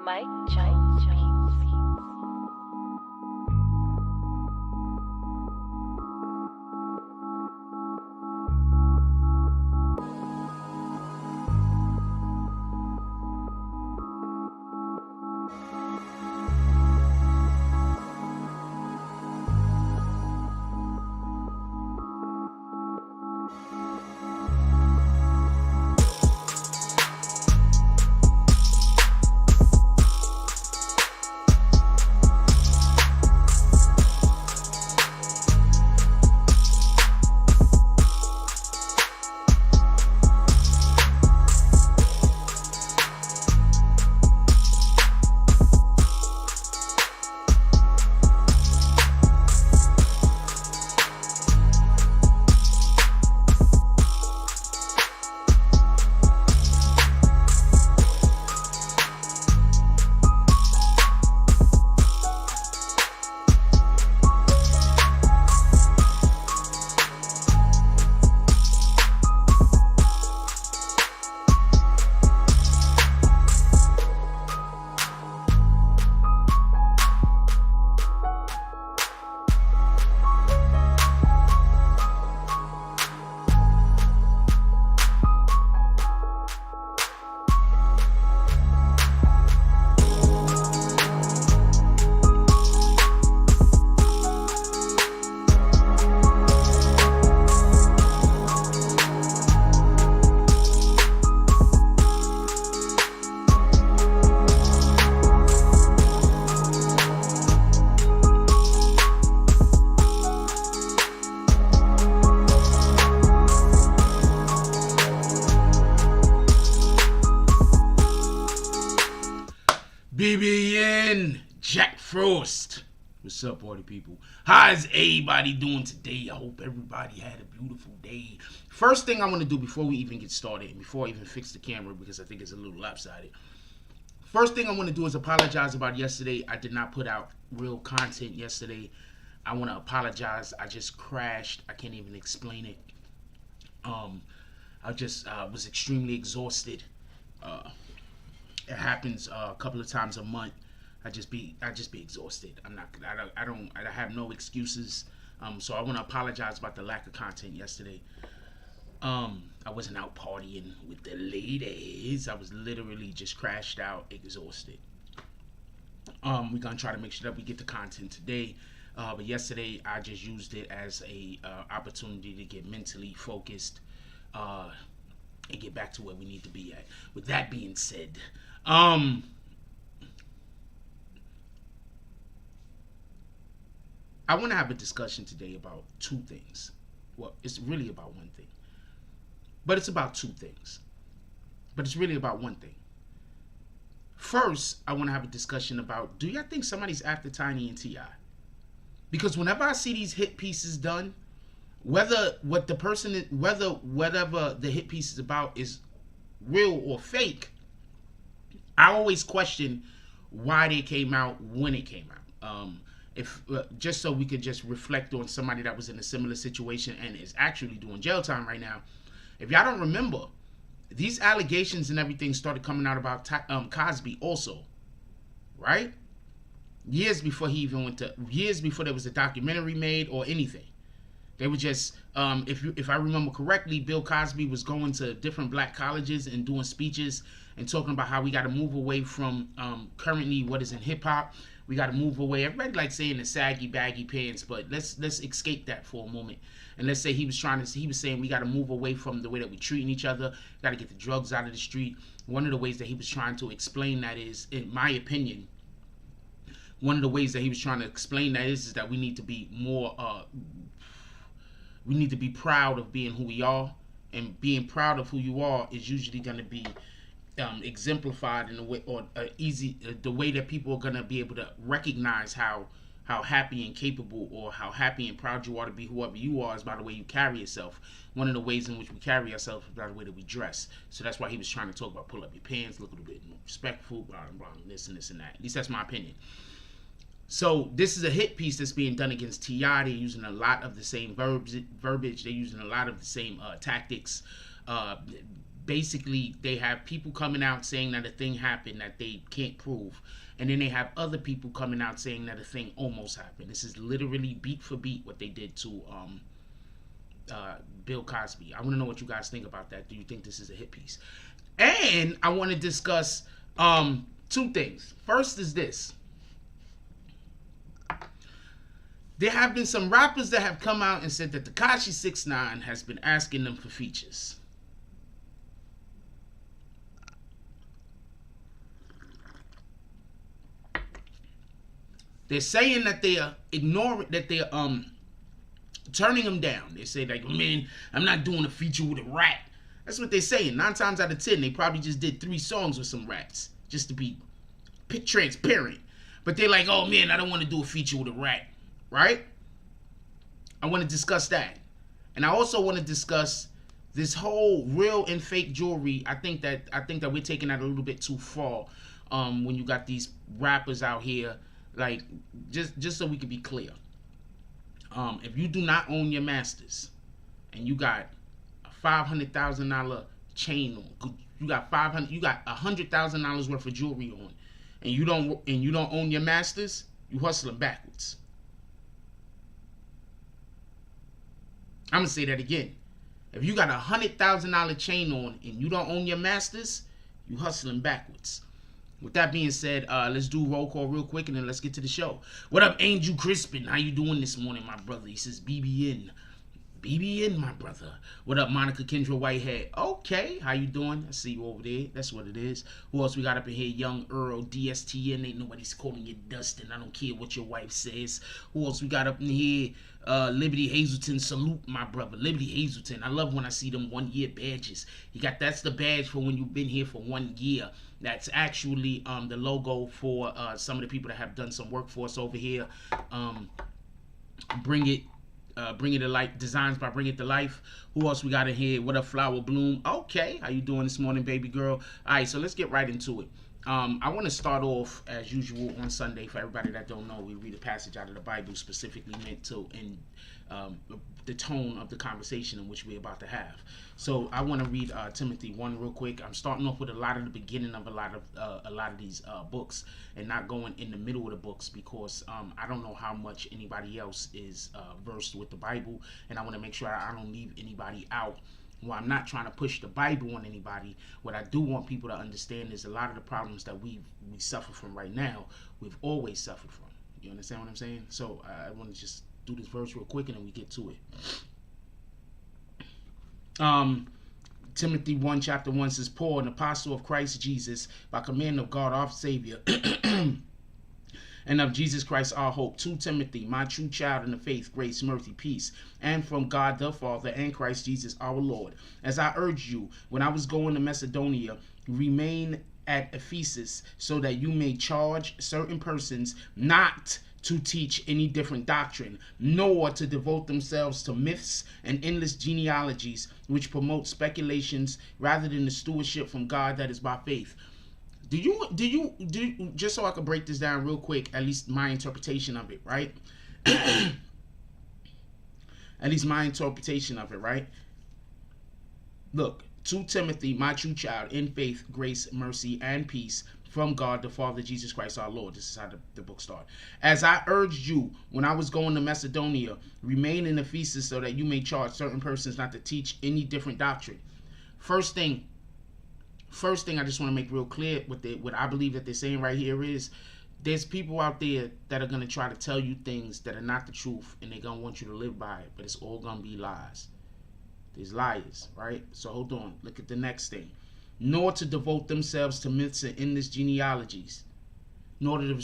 Mike Jones Beats. BBN Jack Frost. What's up, party people? How's everybody doing today? I hope everybody had a beautiful day. First thing I want to do before we even get started, and before I even fix the camera because I think it's a little lopsided. First thing I want to do is apologize about yesterday. I did not put out real content yesterday. I want to apologize. I just crashed. I can't even explain it. I just was extremely exhausted. It happens a couple of times a month. I just be exhausted. I have no excuses. So I want to apologize about the lack of content yesterday. I wasn't out partying with the ladies. I was literally just crashed out, exhausted. We're gonna try to make sure that we get the content today. But yesterday I just used it as a opportunity to get mentally focused and get back to where we need to be at. With that being said, I want to have a discussion today about two things. Well, it's really about one thing. But it's about two things. But it's really about one thing. First, I want to have a discussion about, do y'all think somebody's after Tiny and T.I.? Because whenever I see these hit pieces done, whatever the hit piece is about is real or fake, I always question why they came out when it came out. If just so we could just reflect on somebody that was in a similar situation and is actually doing jail time right now. If y'all don't remember, these allegations and everything started coming out about Cosby also, right? Years before there was a documentary made or anything. They were just, if I remember correctly, Bill Cosby was going to different black colleges and doing speeches and talking about how we got to move away from currently what is in hip hop. We got to move away. Everybody likes saying the saggy, baggy pants, but let's escape that for a moment. And let's say he was saying we got to move away from the way that we're treating each other. Got to get the drugs out of the street. One of the ways that he was trying to explain that is, in my opinion, is that we need to be more, we need to be proud of being who we are. And being proud of who you are is usually going to be exemplified in a way, or the way that people are going to be able to recognize how happy and capable, or how happy and proud you are to be whoever you are, is by the way you carry yourself. One of the ways in which we carry ourselves is by the way that we dress. So that's why he was trying to talk about pull up your pants, look a little bit more respectful, blah, blah, blah, this and this and that. At least that's my opinion. So this is a hit piece that's being done against T.I. They're using a lot of the same verbiage. They're using a lot of the same tactics. basically they have people coming out saying that a thing happened that they can't prove, and then they have other people coming out saying that a thing almost happened. This is literally beat for beat what they did to Bill Cosby. I want to know what you guys think about that. Do you think this is a hit piece? And I want to discuss two things. First is this. There have been some rappers that have come out and said that Takashi 6ix9ine has been asking them for features. They're saying that they are ignoring, that they are turning them down. They say like, man, I'm not doing a feature with a rat. That's what they're saying. 9 times out of 10, they probably just did 3 songs with some rats, just to be transparent. But they're like, oh man, I don't want to do a feature with a rat, right? I want to discuss that. And I also want to discuss this whole real and fake jewelry. I think that we're taking that a little bit too far when you got these rappers out here. Like, just so we can be clear, if you do not own your masters and you got a $500,000 chain on, you got $100,000 worth of jewelry on, and you don't own your masters, you hustling backwards. I'm gonna say that again. If you got a $100,000 chain on and you don't own your masters, you hustling backwards. With that being said, let's do roll call real quick and then let's get to the show. What up, Angel Crispin? How you doing this morning, my brother? He says BBN. BBN, my brother. What up, Monica Kendra Whitehead? Okay, how you doing? I see you over there. That's what it is. Who else we got up in here? Young Earl, DSTN. Ain't nobody's calling you Dustin. I don't care what your wife says. Who else we got up in here? Liberty Hazelton. Salute, my brother. Liberty Hazelton. I love when I see them 1-year badges. That's the badge for when you've been here for 1 year. That's actually the logo for some of the people that have done some work for us over here. Bring it to life. Designs by Bring It to Life. Who else we got in here? What up, Flower Bloom? Okay, how you doing this morning, baby girl? All right, so let's get right into it. I want to start off as usual on Sunday. For everybody that don't know, we read a passage out of the Bible specifically meant to in the tone of the conversation in which we're about to have. So I want to read Timothy 1 real quick. I'm starting off with a lot of the beginning of a lot of these books and not going in the middle of the books because I don't know how much anybody else is versed with the Bible, and I want to make sure I don't leave anybody out. Well, I'm not trying to push the Bible on anybody. What I do want people to understand is a lot of the problems that we suffer from right now, we've always suffered from. You understand what I'm saying? So I want to just do this verse real quick and then we get to it. Timothy 1 chapter 1 says, Paul, an apostle of Christ Jesus, by command of God our Savior, and of Jesus Christ our hope, to Timothy, my true child in the faith, grace, mercy, peace, and from God the Father and Christ Jesus our Lord. As I urged you, when I was going to Macedonia, remain at Ephesus, so that you may charge certain persons not to teach any different doctrine, nor to devote themselves to myths and endless genealogies, which promote speculations rather than the stewardship from God that is by faith. Do you just so I can break this down real quick, at least my interpretation of it, right? At least my interpretation of it, right? Look, to Timothy, my true child, in faith, grace, mercy, and peace from God the Father, Jesus Christ our Lord. This is how the book starts. As I urged you when I was going to Macedonia, remain in Ephesus so that you may charge certain persons not to teach any different doctrine. First thing I just want to make real clear what I believe that they're saying right here is there's people out there that are going to try to tell you things that are not the truth and they're going to want you to live by it, but it's all going to be lies. There's liars, right? So hold on. Look at the next thing. Nor to devote themselves to myths and endless genealogies. Nor to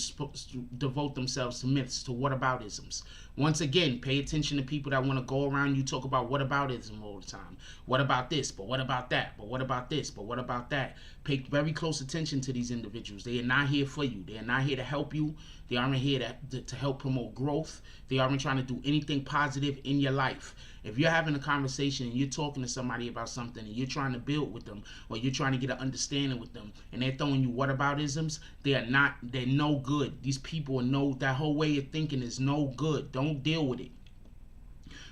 devote themselves to myths, to whataboutisms. Once again, pay attention to people that want to go around you talk about whataboutism all the time. What about this? But what about that? But what about this? But what about that? Pay very close attention to these individuals. They are not here for you. They are not here to help you. They aren't here to help promote growth. They aren't trying to do anything positive in your life. If you're having a conversation and you're talking to somebody about something and you're trying to build with them or you're trying to get an understanding with them and they're throwing you whataboutisms, they're no good. These people that whole way of thinking is no good. Don't deal with it.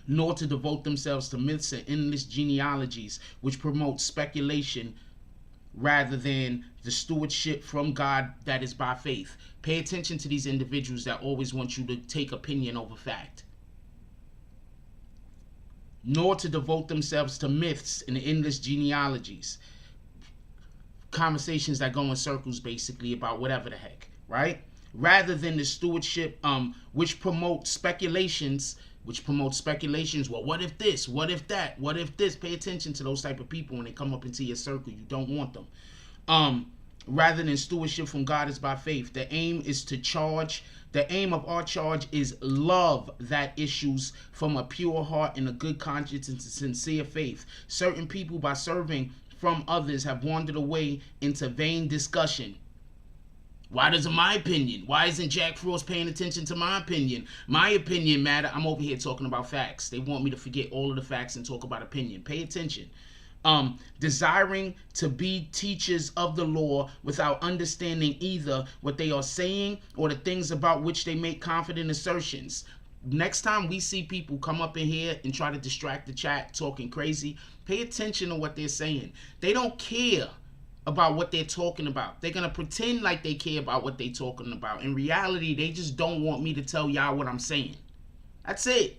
nor to devote themselves to myths and endless genealogies which promote speculation rather than the stewardship from God that is by faith. Pay attention to these individuals that always want you to take opinion over fact. Nor to devote themselves to myths and endless genealogies. Conversations that go in circles basically about whatever the heck, right? Rather than the stewardship which promote speculations, well, what if this, what if that, what if this? Pay attention to those type of people when they come up into your circle. You don't want them. Rather than stewardship from God is by faith. The aim of our charge is love that issues from a pure heart and a good conscience and sincere faith. Certain people, by serving from others, have wandered away into vain discussion. Why doesn't my opinion? Why isn't Jack Frost paying attention to my opinion? My opinion matter. I'm over here talking about facts. They want me to forget all of the facts and talk about opinion. Pay attention. Desiring to be teachers of the law without understanding either what they are saying or the things about which they make confident assertions. Next time we see people come up in here and try to distract the chat talking crazy, pay attention to what they're saying. They don't care about what they're talking about. They're going to pretend like they care about what they're talking about. In reality, they just don't want me to tell y'all what I'm saying. That's it.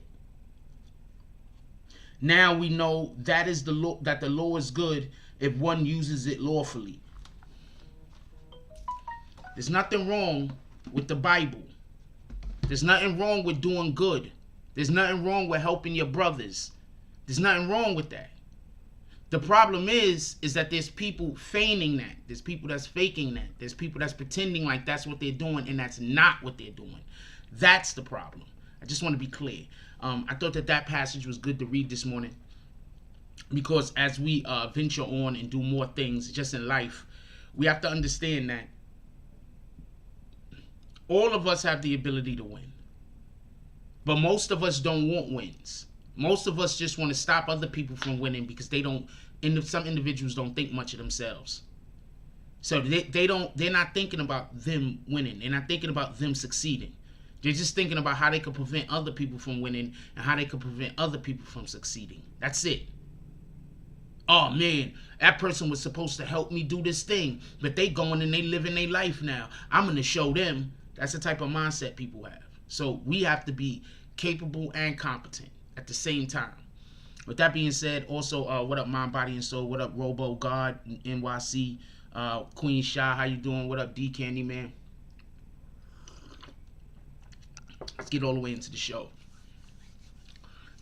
Now we know that is the law, that the law is good if one uses it lawfully. There's nothing wrong with the Bible. There's nothing wrong with doing good. There's nothing wrong with helping your brothers. There's nothing wrong with that. The problem is that there's people feigning that. There's people that's faking that. There's people that's pretending like that's what they're doing, and that's not what they're doing. That's the problem. I just want to be clear. I thought that passage was good to read this morning, because as we venture on and do more things just in life, we have to understand that all of us have the ability to win. But most of us don't want wins. Most of us just want to stop other people from winning because they don't, some individuals don't think much of themselves. So they're not thinking about them winning. They're not thinking about them succeeding. They're just thinking about how they could prevent other people from winning and how they could prevent other people from succeeding. That's it. Oh man, that person was supposed to help me do this thing, but they going and they living their life now. I'm going to show them. That's the type of mindset people have. So we have to be capable and competent at the same time. With that being said, also, what up, Mind, Body, and Soul? What up, Robo God, NYC, Queen Shy? How you doing? What up, D Candy Man? Let's get all the way into the show.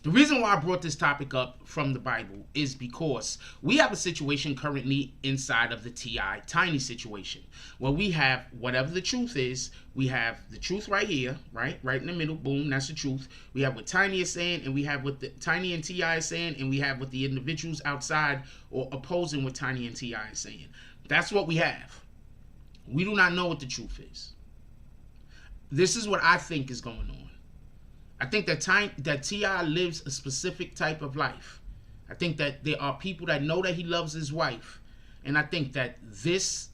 The reason why I brought this topic up from the Bible is because we have a situation currently inside of the T.I. Tiny situation, where we have whatever the truth is. We have the truth right here, right in the middle. Boom, that's the truth. We have what Tiny is saying, and we have what the Tiny and T.I. is saying, and we have what the individuals outside or opposing what Tiny and T.I. is saying. That's what we have. We do not know what the truth is. This is what I think is going on. I think that T.I. lives a specific type of life. I think that there are people that know that he loves his wife. And I think that this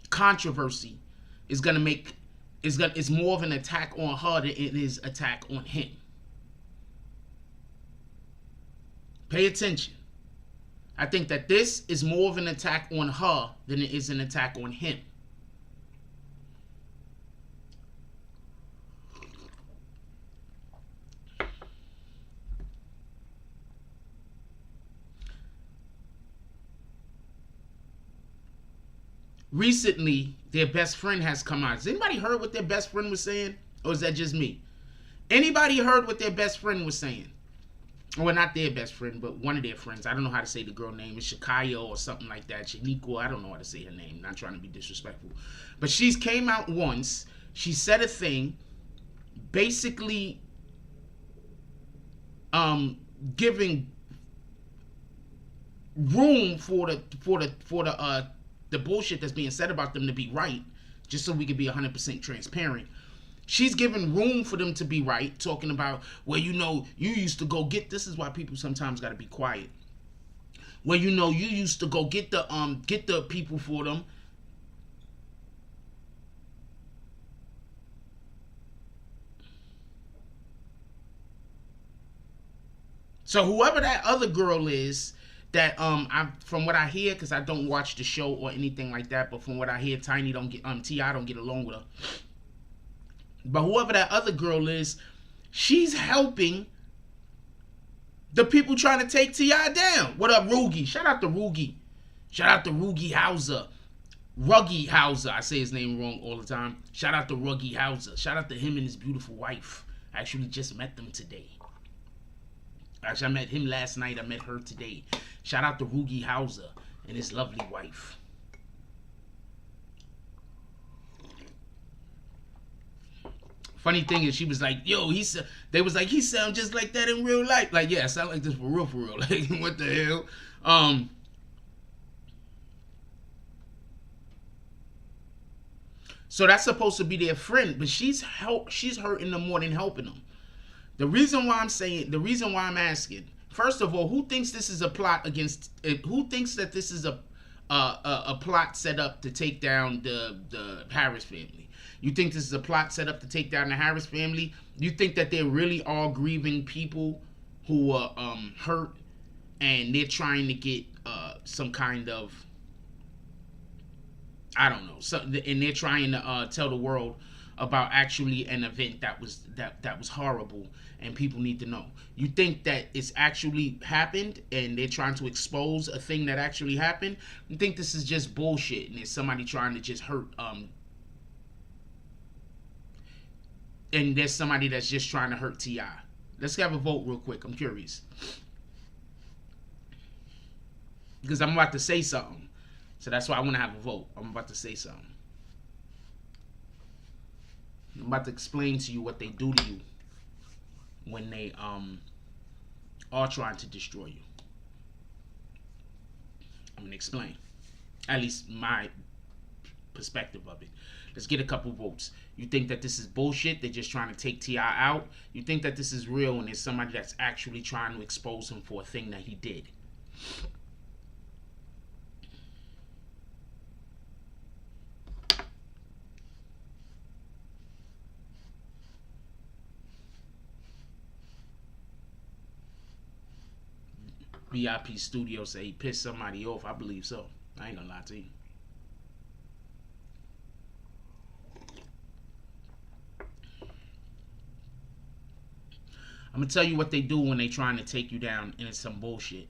controversy is more of an attack on her than it is attack on him. Pay attention. I think that this is more of an attack on her than it is an attack on him. Recently, their best friend has come out. Has anybody heard what their best friend was saying? Or is that just me? Anybody heard what their best friend was saying? Well, not their best friend, but one of their friends. I don't know how to say the girl name. It's Shakaya or something like that. Shaniqua. I don't know how to say her name. Not trying to be disrespectful. But she's came out once. She said a thing. Basically, giving room for the bullshit that's being said about them to be right, just so we can be 100% transparent. She's giving room for them to be right, talking about, well, you used to go get, this is why people sometimes got to be quiet. Well, you used to go get the people for them. So whoever that other girl is, that from what I hear, because I don't watch the show or anything like that, but from what I hear, Tiny don't get T.I. don't get along with her. But whoever that other girl is, she's helping the people trying to take T.I. down. What up, Rugi? Shout out to Rugi. Shout out to Rugi Hauser. Ruggy Hauser. I say his name wrong all the time. Shout out to Ruggy Hauser. Shout out to him and his beautiful wife. I actually just met them today. Actually, I met him last night. I met her today. Shout out to Rugi Hauser and his lovely wife. Funny thing is, she was like, yo, they was like, he sound just like that in real life. Like, yeah, I sound like this for real, for real. Like, what the hell? So that's supposed to be their friend, but she's hurting them more than helping them. The reason why I'm asking, first of all, who thinks this is a plot against, who thinks that this is a plot set up to take down the Harris family? You think this is a plot set up to take down the Harris family? You think that they're really all grieving people who are hurt, and they're trying to get some kind of, I don't know, and they're trying to tell the world about actually an event that was horrible and people need to know. You think that it's actually happened and they're trying to expose a thing that actually happened? You think this is just bullshit and there's somebody trying to just hurt and there's somebody that's just trying to hurt T.I.? Let's have a vote real quick. I'm curious, because I'm about to say something. So that's why I want to have a vote. I'm about to say something. I'm about to explain to you what they do to you when they are trying to destroy you. I'm going to explain. At least my perspective of it. Let's get a couple votes. You think that this is bullshit? They're just trying to take T.I. out? You think that this is real and there's somebody that's actually trying to expose him for a thing that he did? VIP Studio say he pissed somebody off. I believe so. I ain't gonna lie to you. I'm gonna tell you what they do when they trying to take you down, and it's some bullshit.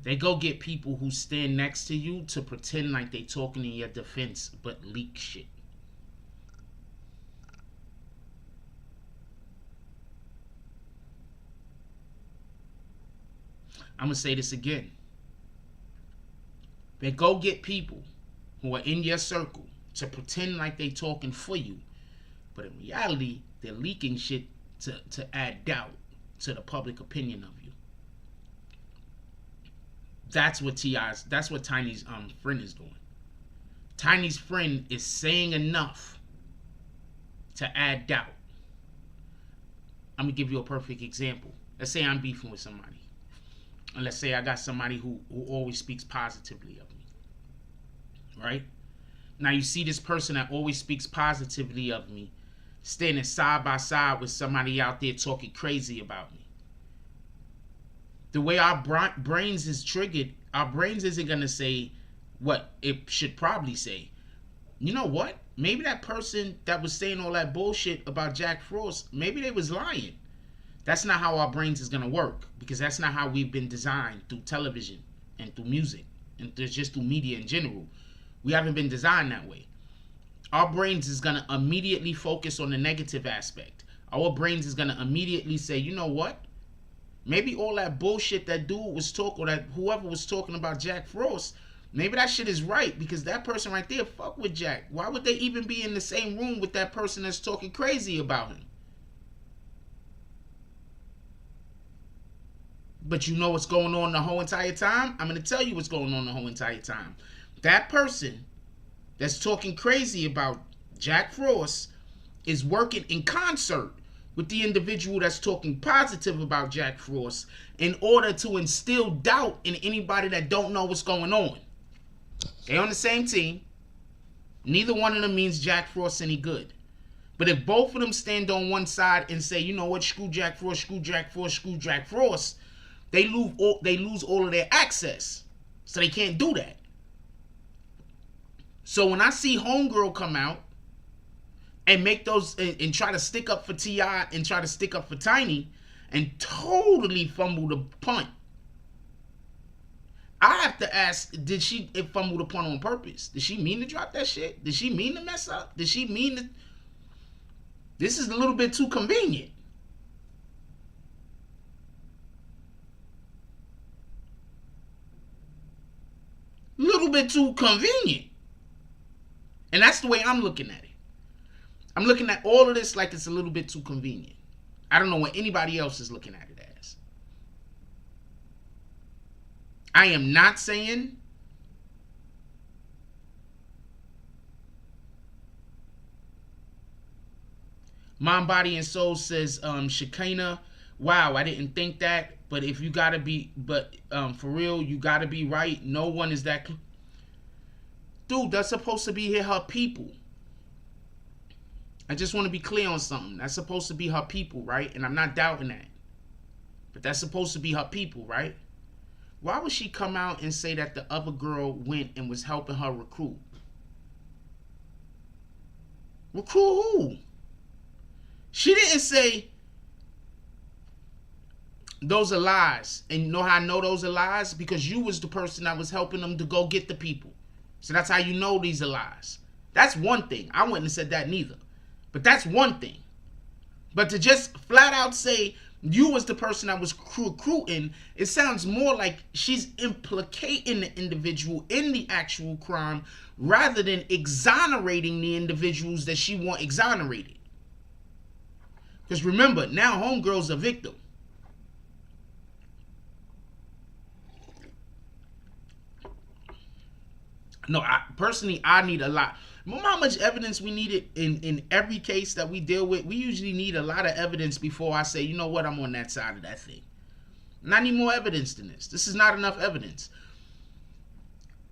They go get people who stand next to you to pretend like they talking in your defense, but leak shit. I'm going to say this again. They go get people who are in your circle to pretend like they talking for you. But in reality, they're leaking shit to add doubt to the public opinion of you. That's what Tiny's friend is doing. Tiny's friend is saying enough to add doubt. I'm going to give you a perfect example. Let's say I'm beefing with somebody. And let's say I got somebody who always speaks positively of me. Right? Now you see this person that always speaks positively of me standing side by side with somebody out there talking crazy about me. The way our brains is triggered, our brains isn't going to say what it should probably say. You know what? Maybe that person that was saying all that bullshit about Jack Frost, maybe they was lying. That's not how our brains is going to work, because that's not how we've been designed through television and through music and just through media in general. We haven't been designed that way. Our brains is going to immediately focus on the negative aspect. Our brains is going to immediately say, you know what? Maybe all that bullshit that dude was talking, or that whoever was talking about Jack Frost, maybe that shit is right, because that person right there fuck with Jack. Why would they even be in the same room with that person that's talking crazy about him? But you know what's going on the whole entire time? I'm going to tell you what's going on the whole entire time. That person that's talking crazy about Jack Frost is working in concert with the individual that's talking positive about Jack Frost in order to instill doubt in anybody that don't know what's going on. They're on the same team. Neither one of them means Jack Frost any good. But if both of them stand on one side and say, you know what, screw Jack Frost, screw Jack Frost, screw Jack Frost, they lose all of their access. So they can't do that. So when I see Homegirl come out and make those and try to stick up for T.I. and try to stick up for Tiny and totally fumble the punt, I have to ask, did she fumble the punt on purpose? Did she mean to drop that shit? Did she mean to mess up? Did she mean to... This is a little bit too convenient. Little bit too convenient. And that's the way I'm looking at it. I'm looking at all of this like it's a little bit too convenient. I don't know what anybody else is looking at it as. I am not saying Mind, Body, and Soul says, Shekinah, wow, I didn't think that. But if you gotta be, for real, you gotta be right. No one is that. Dude, that's supposed to be her people. I just want to be clear on something. That's supposed to be her people, right? And I'm not doubting that. But that's supposed to be her people, right? Why would she come out and say that the other girl went and was helping her recruit? Recruit who? She didn't say those are lies. And you know how I know those are lies? Because you was the person that was helping them to go get the people. So that's how you know these are lies. That's one thing. I wouldn't have said that neither. But that's one thing. But to just flat out say you was the person that was recruiting, it sounds more like she's implicating the individual in the actual crime rather than exonerating the individuals that she want exonerated. Because remember, now Homegirl's a victim. No, I need a lot. Remember how much evidence we needed in every case that we deal with? We usually need a lot of evidence before I say, you know what, I'm on that side of that thing. And I need more evidence than this. This is not enough evidence.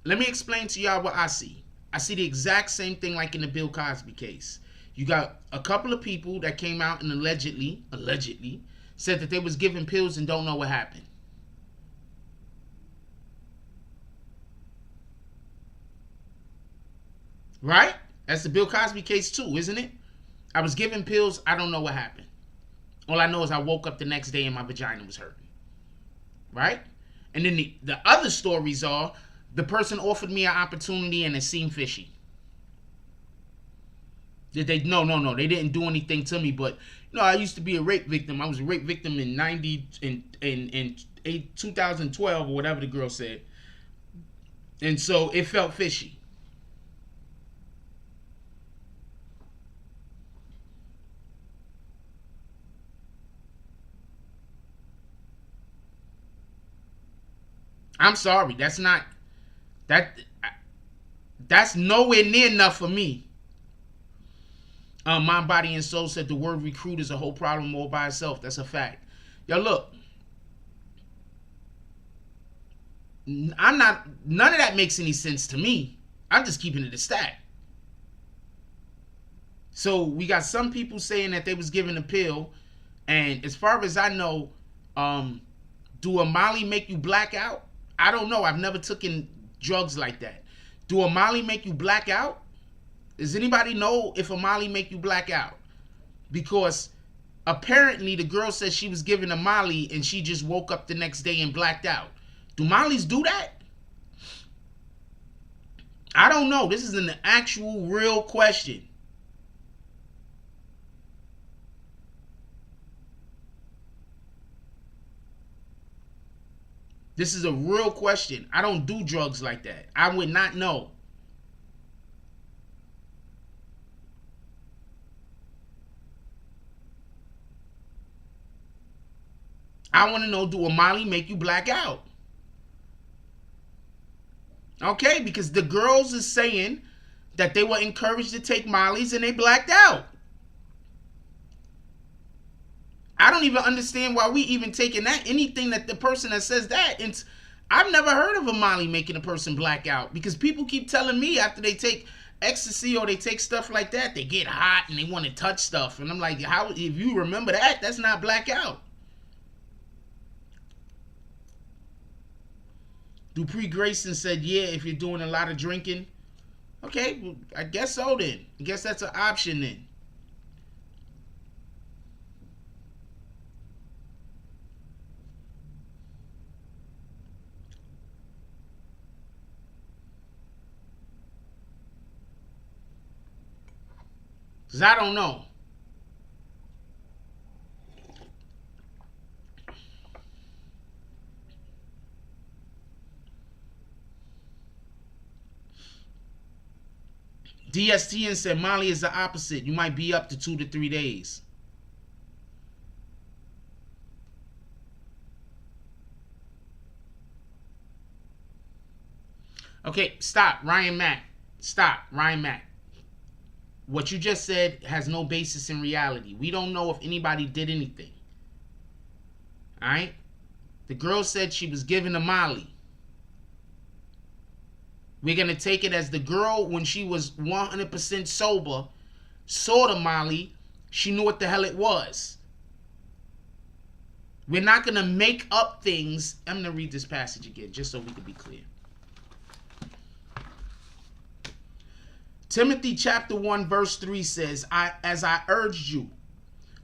Let me explain to y'all what I see. I see the exact same thing like in the Bill Cosby case. You got a couple of people that came out and allegedly said that they was giving pills and don't know what happened. Right? That's the Bill Cosby case too, isn't it? I was giving pills, I don't know what happened. All I know is I woke up the next day and my vagina was hurting. Right? And then the other stories are the person offered me an opportunity and it seemed fishy. Did they? No. They didn't do anything to me, but I used to be a rape victim. I was a rape victim in 2012 or whatever the girl said. And so it felt fishy. I'm sorry, that's nowhere near enough for me. Mind, Body, and Soul said the word recruit is a whole problem all by itself. That's a fact. Yo, look. None of that makes any sense to me. I'm just keeping it a stat. So we got some people saying that they was given a pill, and as far as I know, do a Molly make you black out? I don't know. I've never taken drugs like that. Do a Molly make you black out? Does anybody know if a Molly make you black out? Because apparently the girl said she was given a Molly and she just woke up the next day and blacked out. Do Mollies do that? I don't know. This is an actual real question. This is a real question. I don't do drugs like that. I would not know. I want to know, do a Molly make you black out? Okay, because the girls is saying that they were encouraged to take Mollies and they blacked out. I don't even understand why we even taking that. Anything that the person that says that, I've never heard of a Molly making a person black out, because people keep telling me after they take ecstasy or they take stuff like that, they get hot and they want to touch stuff. And I'm like, how, if you remember that, that's not blackout. Dupree Grayson said, yeah, if you're doing a lot of drinking. Okay, well, I guess so then. I guess that's an option then. Because I don't know. DSTN said Molly is the opposite. You might be up to 2 to 3 days. Okay, stop. Ryan Mack. Stop. Ryan Mack. What you just said has no basis in reality. We don't know if anybody did anything. Alright? The girl said she was given a Molly. We're going to take it as the girl, when she was 100% sober, saw the Molly. She knew what the hell it was. We're not going to make up things. I'm going to read this passage again, just so we can be clear. Timothy chapter 1 verse 3 says, as I urged you,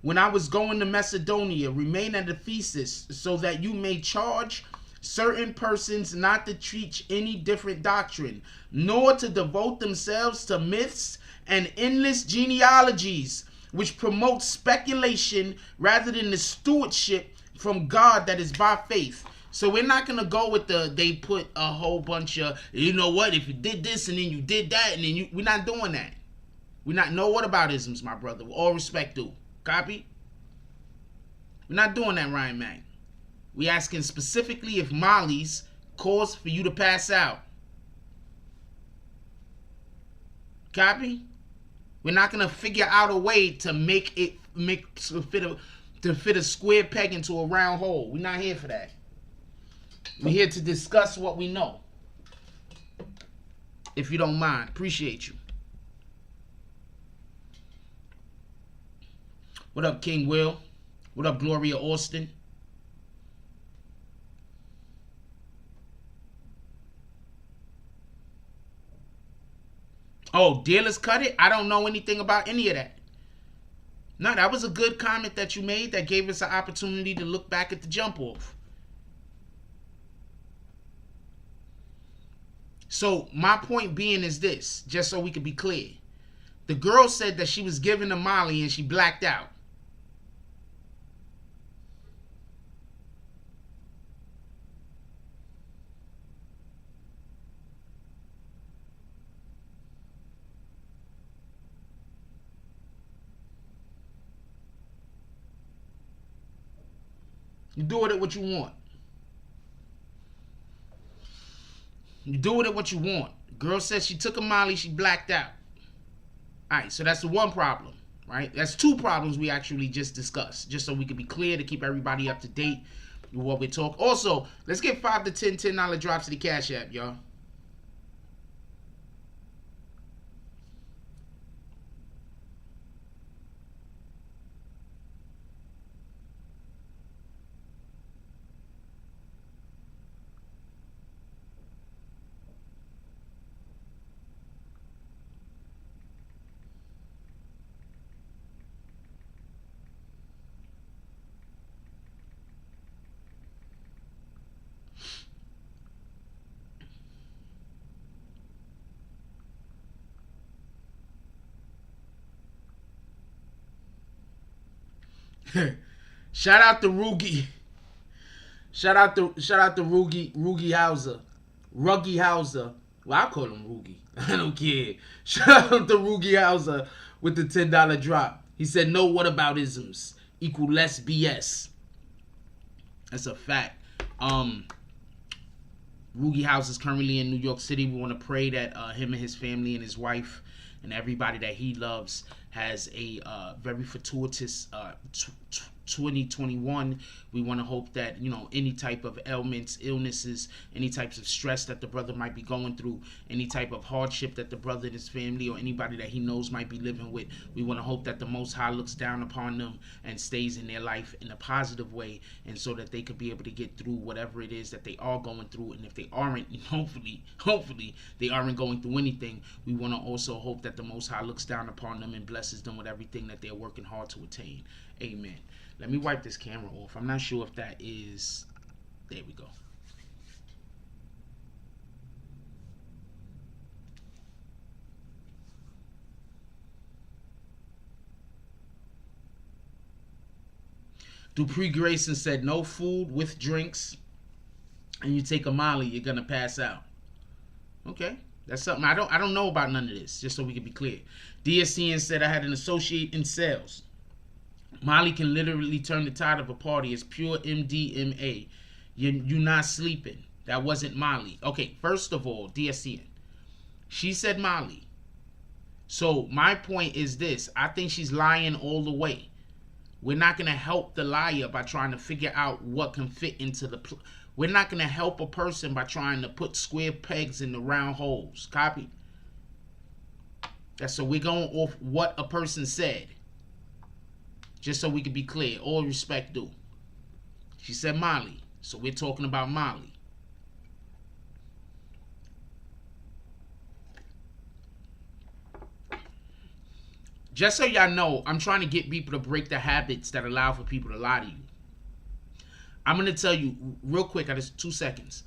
when I was going to Macedonia, remain at Ephesus, so that you may charge certain persons not to teach any different doctrine, nor to devote themselves to myths and endless genealogies, which promote speculation rather than the stewardship from God that is by faith. So we're not going to go with they put a whole bunch of, you know what, if you did this and then you did that and then we're not doing that. We're not, no whataboutisms, my brother. With all respect due. Copy? We're not doing that, Ryan Mack. We're asking specifically if Molly's cause for you to pass out. Copy? We're not going to figure out a way to fit a square peg into a round hole. We're not here for that. We're here to discuss what we know. If you don't mind. Appreciate you. What up, King Will? What up, Gloria Austin? Oh, dealers cut it? I don't know anything about any of that. No, that was a good comment that you made that gave us an opportunity to look back at the jump off. So my point being is this, just so we can be clear. The girl said that she was given a Molly and she blacked out. You do with it what you want. You do with it what you want. Girl says she took a Molly, she blacked out. Alright, so that's the one problem, right? That's two problems we actually just discussed, just so we can be clear to keep everybody up to date with what we talk. Also, let's get 5 to 10 $10 drops to the Cash App, y'all. Shout out to Rugi. Shout out to Rugi Hauser. Ruggy Hauser. Well, I call him Rugi. I don't care. Shout out to Rugi Hauser with the $10 drop. He said no whataboutisms equal less BS. That's a fact. Rugi House is currently in New York City. We want to pray that him and his family and his wife and everybody that he loves has a very fortuitous 2021. We want to hope that, you know, any type of ailments, illnesses, any types of stress that the brother might be going through, any type of hardship that the brother and his family or anybody that he knows might be living with, we want to hope that the Most High looks down upon them and stays in their life in a positive way, and so that they could be able to get through whatever it is that they are going through. And if they aren't, hopefully they aren't going through anything, we want to also hope that the Most High looks down upon them and blesses them with everything that they're working hard to attain. Amen. Let me wipe this camera off. I'm not sure if that is... There we go. Dupree Grayson said, no food with drinks, and you take a Molly, you're gonna pass out. Okay, that's something I don't know about none of this, just so we can be clear. DSCN said, I had an associate in sales. Molly can literally turn the tide of a party. It's pure MDMA. You're not sleeping. That wasn't Molly. Okay, first of all, DSCN, she said Molly. So my point is this. I think she's lying all the way. We're not going to help the liar by trying to figure out what can fit into the... We're not going to help a person by trying to put square pegs in the round holes. Copy? That's so we're going off what a person said. Just so we can be clear. All respect due. She said Molly. So we're talking about Molly. Just so y'all know, I'm trying to get people to break the habits that allow for people to lie to you. I'm going to tell you real quick, I just 2 seconds.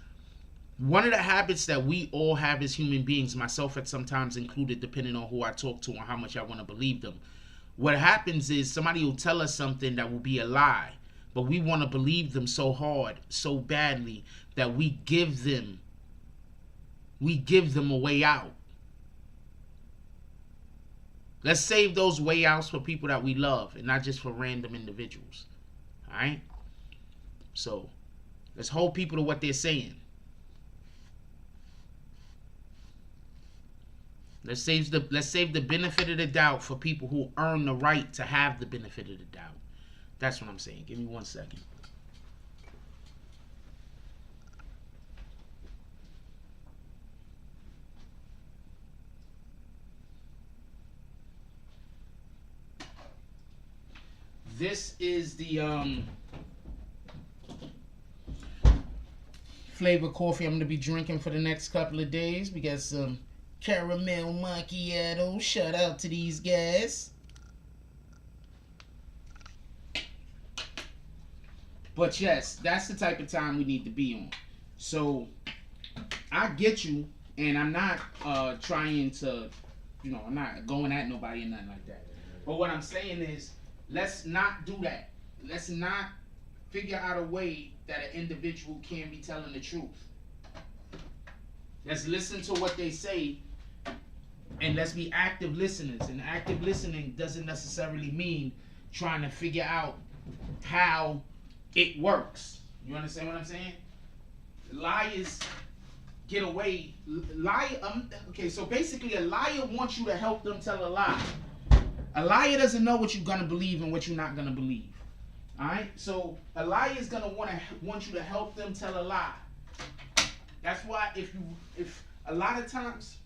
One of the habits that we all have as human beings, myself at sometimes included, depending on who I talk to and how much I want to believe them. What happens is somebody will tell us something that will be a lie, but we want to believe them so hard, so badly, that we give them a way out. Let's save those way outs for people that we love and not just for random individuals. All right? So let's hold people to what they're saying. Let's save the benefit of the doubt for people who earn the right to have the benefit of the doubt. That's what I'm saying. Give me 1 second. This is the flavor coffee I'm going to be drinking for the next couple of days. We got some caramel macchiato. Shout out to these guys. But yes, that's the type of time we need to be on. So I get you, and I'm not trying to, you know, I'm not going at nobody or nothing like that. But what I'm saying is, let's not do that. Let's not figure out a way that an individual can be telling the truth. Let's listen to what they say, and let's be active listeners. And active listening doesn't necessarily mean trying to figure out how it works. You understand what I'm saying? Liars get away. Okay, so basically a liar wants you to help them tell a lie. A liar doesn't know what you're going to believe and what you're not going to believe. Alright? So a liar is going to want you to help them tell a lie. That's why if a lot of times,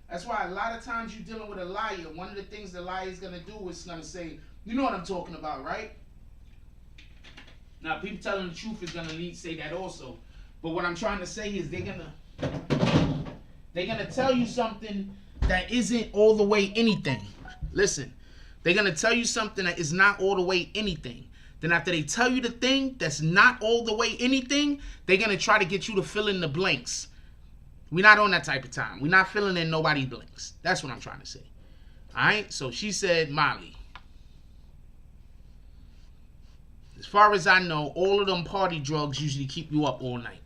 that's why a lot of times you're dealing with a liar. One of the things the liar is going to do is going to say, you know what I'm talking about, right? Now, people telling the truth is going to say that also. But what I'm trying to say is they're going to tell you something that isn't all the way anything. Listen, they're going to tell you something that is not all the way anything. Then after they tell you the thing that's not all the way anything, they're going to try to get you to fill in the blanks. We're not on that type of time. We're not filling in nobody's blanks. That's what I'm trying to say. All right? So she said Molly. As far as I know, all of them party drugs usually keep you up all night.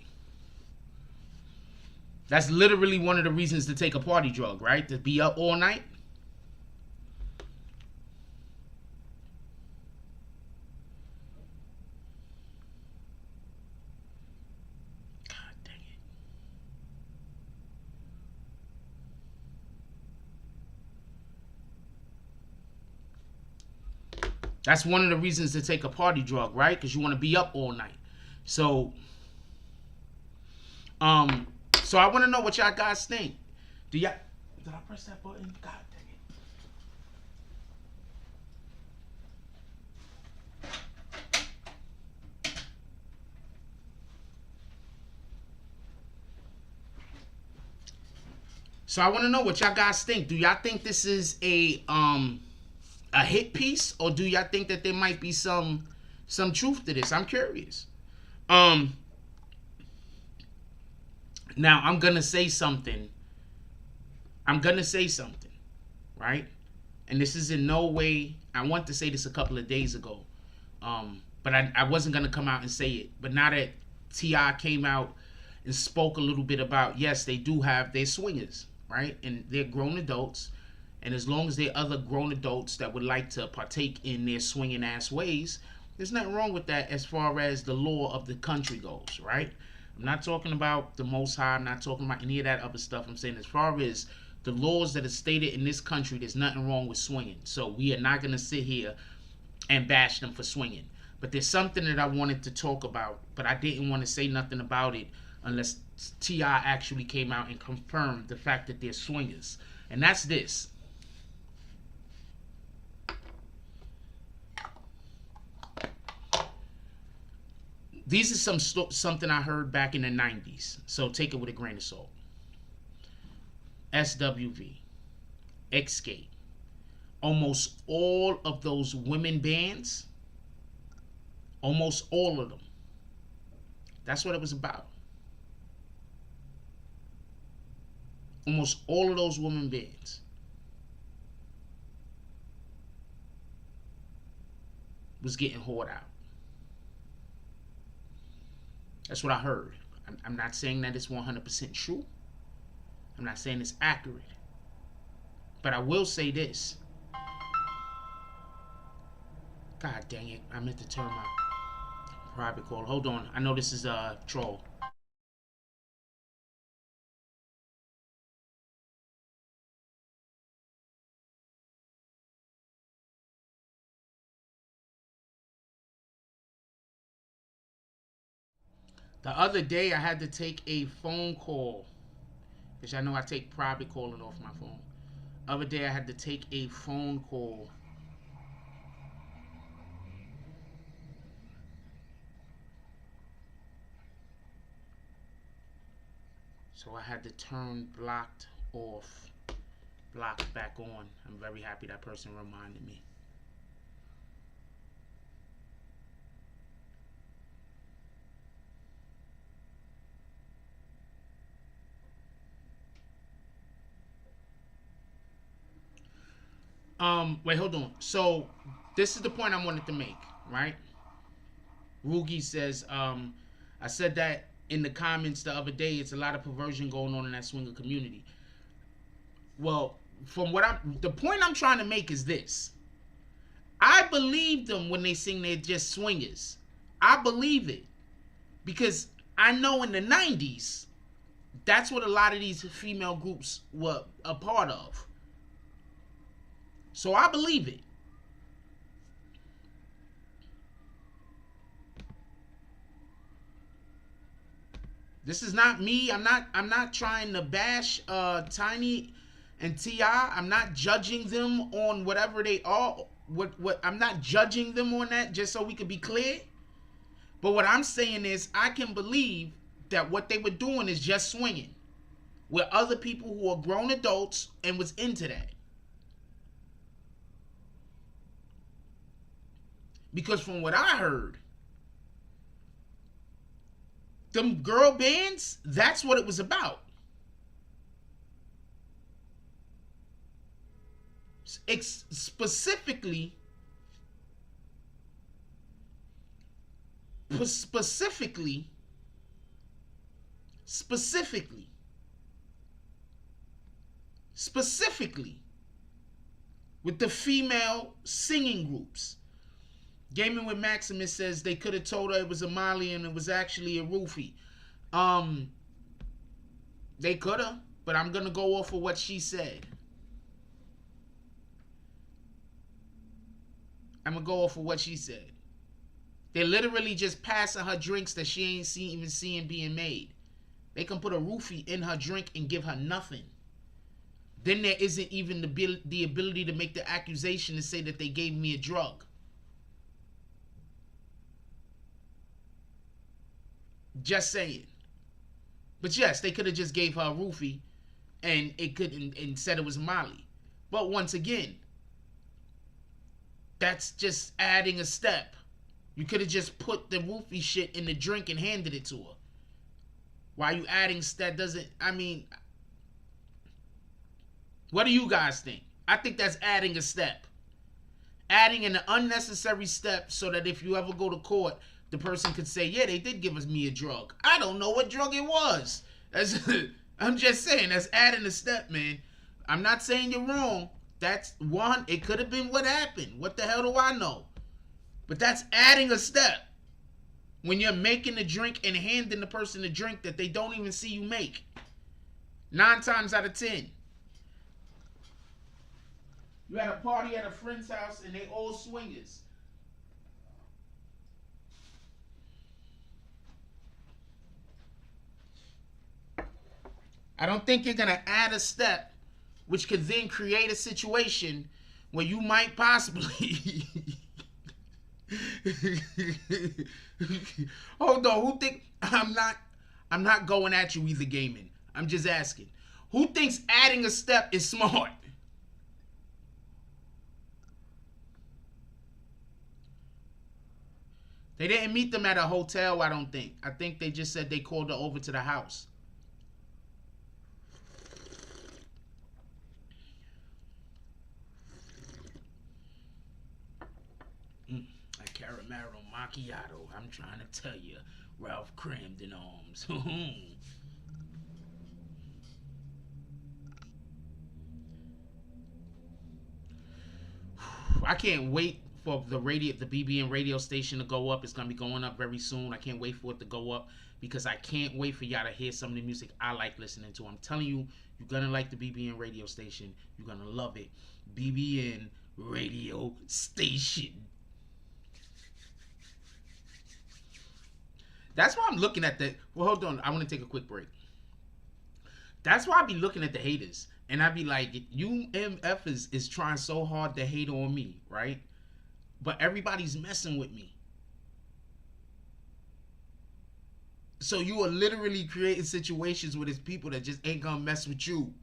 That's literally one of the reasons to take a party drug, right? To be up all night. God dang it. That's one of the reasons to take a party drug, right? Because you want to be up all night. So, so I want to know what y'all guys think. Did I press that button? God dang it. So I want to know what y'all guys think. Do y'all think this is a hit piece, or do y'all think that there might be some truth to this? I'm curious. Now I'm gonna say something. Right? And this is in no way. I want to say this a couple of days ago, but I wasn't gonna come out and say it. But now that T.I. came out and spoke a little bit about, yes, they do have their swingers, right? And they're grown adults. And as long as there are other grown adults that would like to partake in their swinging ass ways, there's nothing wrong with that as far as the law of the country goes, right? I'm not talking about the Most High. I'm not talking about any of that other stuff. I'm saying as far as the laws that are stated in this country, there's nothing wrong with swinging. So we are not going to sit here and bash them for swinging. But there's something that I wanted to talk about, but I didn't want to say nothing about it unless T.I. actually came out and confirmed the fact that they're swingers. And that's this. These are something I heard back in the 90s. So take it with a grain of salt. SWV, Escape. Almost all of those women bands, almost all of them, that's what it was about. Almost all of those women bands was getting whored out. That's what I heard. I'm not saying that it's 100% true. I'm not saying it's accurate. But I will say this. God dang it. I meant to turn my private call. Hold on. I know this is a troll. The other day I had to take a phone call, because I know I take private calling off my phone. Other day I had to take a phone call. So I had to turn blocked off, blocked back on. I'm very happy that person reminded me. Wait, hold on. So this is the point I wanted to make, right? Rugi says, I said that in the comments the other day. It's a lot of perversion going on in that swinger community. Well, from what the point I'm trying to make is this. I believe them when they sing they're just swingers. I believe it. Because I know in the 90s, that's what a lot of these female groups were a part of. So I believe it. This is not me. I'm not trying to bash Tiny and T.I. I'm not judging them on whatever they are. What I'm not judging them on that, just so we could be clear. But what I'm saying is I can believe that what they were doing is just swinging with other people who are grown adults and was into that. Because from what I heard, them girl bands, that's what it was about. Specifically, with the female singing groups. Gaming with Maximus says they could have told her it was a Molly and it was actually a roofie. They could have, but I'm going to go off of what she said. I'm gonna go off of what she said. They're literally just passing her drinks that she ain't even seeing being made. They can put a roofie in her drink and give her nothing. Then there isn't even the ability to make the accusation to say that they gave me a drug. Just saying. But yes, they could have just gave her a roofie and it couldn't and said it was Molly. But once again, that's just adding a step. You could have just put the roofie shit in the drink and handed it to her. Why are you adding that doesn't, I mean, what do you guys think? I think that's adding a step. Adding an unnecessary step so that if you ever go to court, the person could say, yeah, they did give me a drug. I don't know what drug it was. I'm just saying, that's adding a step, man. I'm not saying you're wrong. That's one, it could have been what happened. What the hell do I know? But that's adding a step. When you're making a drink and handing the person a drink that they don't even see you make. 9 times out of 10. You had a party at a friend's house and they all swingers. I don't think you're going to add a step which could then create a situation where you might possibly... Hold on, who think... I'm not going at you either, gaming. I'm just asking. Who thinks adding a step is smart? They didn't meet them at a hotel, I don't think. I think they just said they called her over to the house. A caramel macchiato. I'm trying to tell you. Ralph Cramden arms. I can't wait for the BBN radio station to go up. It's going to be going up very soon. I can't wait for it to go up because I can't wait for y'all to hear some of the music I like listening to. I'm telling you, you're going to like the BBN radio station. You're going to love it. BBN radio station. That's why I'm looking at the... Well, hold on. I want to take a quick break. That's why I be looking at the haters. And I be like, UMF is trying so hard to hate on me, right? But everybody's messing with me. So you are literally creating situations where there's people that just ain't gonna mess with you.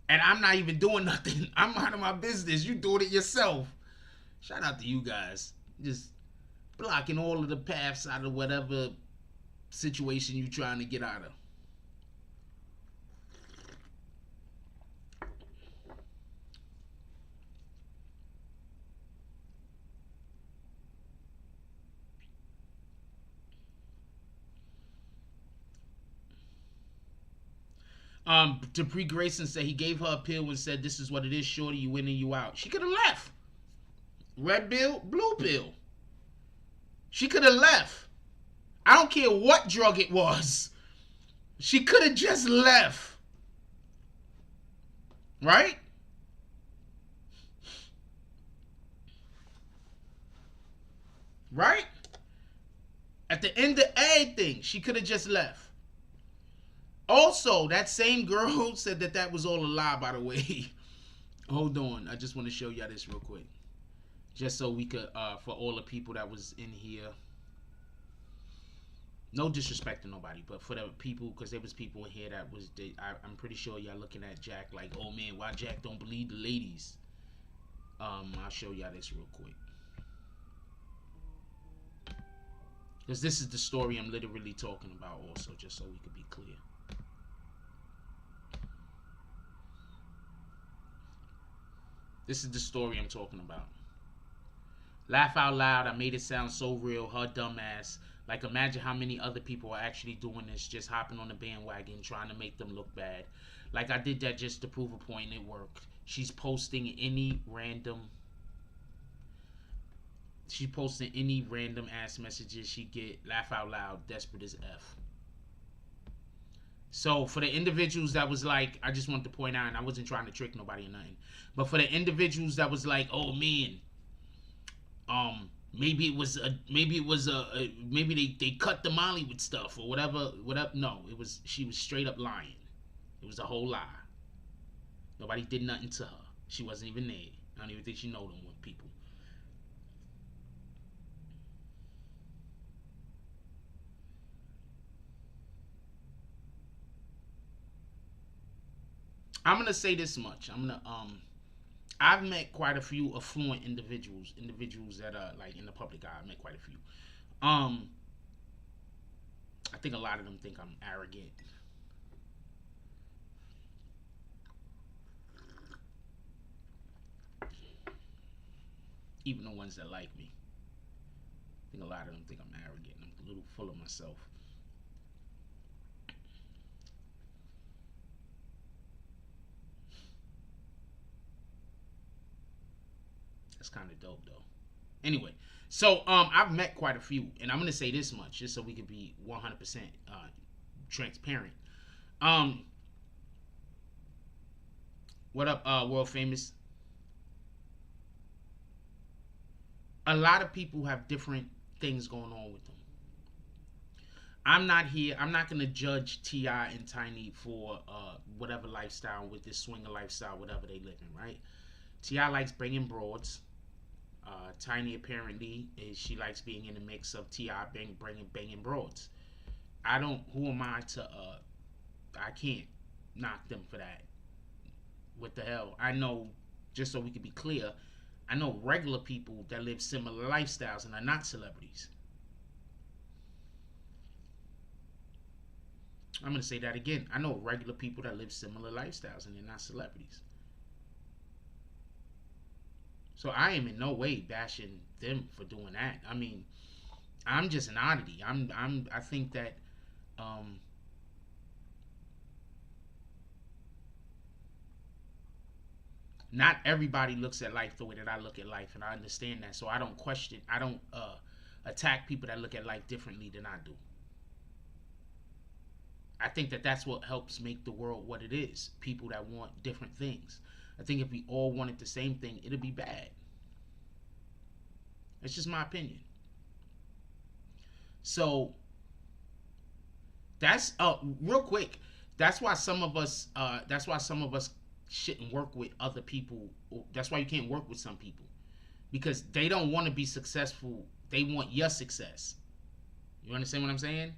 And I'm not even doing nothing. I'm minding my business. You doing it yourself. Shout out to you guys. Just blocking all of the paths out of whatever situation you're trying to get out of. Dupree Grayson said he gave her a pill and said, this is what it is, shorty, you in and you out. She could have left. Red pill, blue pill. She could have left. I don't care what drug it was. She could have just left. Right? Right? At the end of everything, she could have just left. Also, that same girl said that was all a lie, by the way. Hold on. I just want to show y'all this real quick. Just so we could, for all the people that was in here. No disrespect to nobody, but for the people, because there was people in here that was, I'm pretty sure y'all looking at Jack like, oh man, why Jack don't believe the ladies? I'll show y'all this real quick. Because this is the story I'm literally talking about also, just so we could be clear. This is the story I'm talking about. Laugh out loud. I made it sound so real. Her dumb ass. Like, imagine how many other people are actually doing this, just hopping on the bandwagon, trying to make them look bad. Like, I did that just to prove a point. It worked. She's posting any random ass messages she get. Laugh out loud. Desperate as F. So for the individuals that was like, I just wanted to point out, and I wasn't trying to trick nobody or nothing, but for the individuals that was like, oh man, Maybe it was maybe they cut the Molly with stuff or whatever. No, she was straight up lying. It was a whole lie. Nobody did nothing to her. She wasn't even there. I don't even think she know them people. I'm gonna say this much. I've met quite a few affluent individuals that are like in the public eye. I've met quite a few. I think a lot of them think I'm arrogant. Even the ones that like me. I think a lot of them think I'm arrogant. I'm a little full of myself. That's kind of dope though. Anyway, so I've met quite a few, and I'm gonna say this much just so we can be 100% transparent. What up, world famous? A lot of people have different things going on with them. I'm not gonna judge T.I. and Tiny for whatever lifestyle with this swinger lifestyle, whatever they live in, right? T.I. likes bringing broads. Tiny apparently she likes being in the mix of T.I. banging broads. Who am I to I can't knock them for that. What the hell? I know, just so we can be clear, I know regular people that live similar lifestyles and are not celebrities. I'm going to say that again. I know regular people that live similar lifestyles and they're not celebrities. So I am in no way bashing them for doing that. I mean, I'm just an oddity. I think that not everybody looks at life the way that I look at life, and I understand that. So I don't attack people that look at life differently than I do. I think that that's what helps make the world what it is. People that want different things. I think if we all wanted the same thing, it'd be bad. That's just my opinion. So that's real quick. That's why some of us shouldn't work with other people. That's why you can't work with some people, because they don't want to be successful. They want your success. You understand what I'm saying?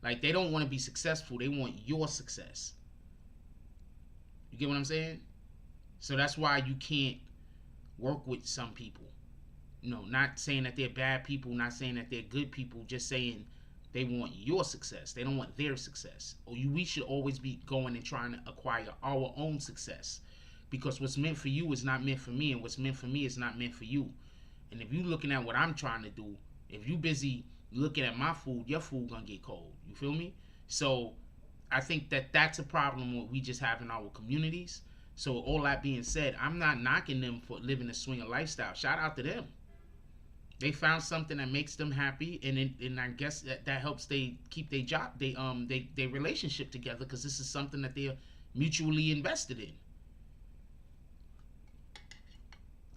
Like, they don't want to be successful. They want your success. You get what I'm saying? So that's why you can't work with some people. Not saying that they're bad people, not saying that they're good people, just saying they want your success. They don't want their success. We should always be going and trying to acquire our own success, because what's meant for you is not meant for me, and what's meant for me is not meant for you. And if you're looking at what I'm trying to do, if you busy looking at my food, your food gonna get cold. You feel me? So I think that that's a problem what we just have in our communities. So all that being said, I'm not knocking them for living a swinger lifestyle. Shout out to them. They found something that makes them happy, and I guess that helps they keep their job, their relationship together, because this is something that they're mutually invested in.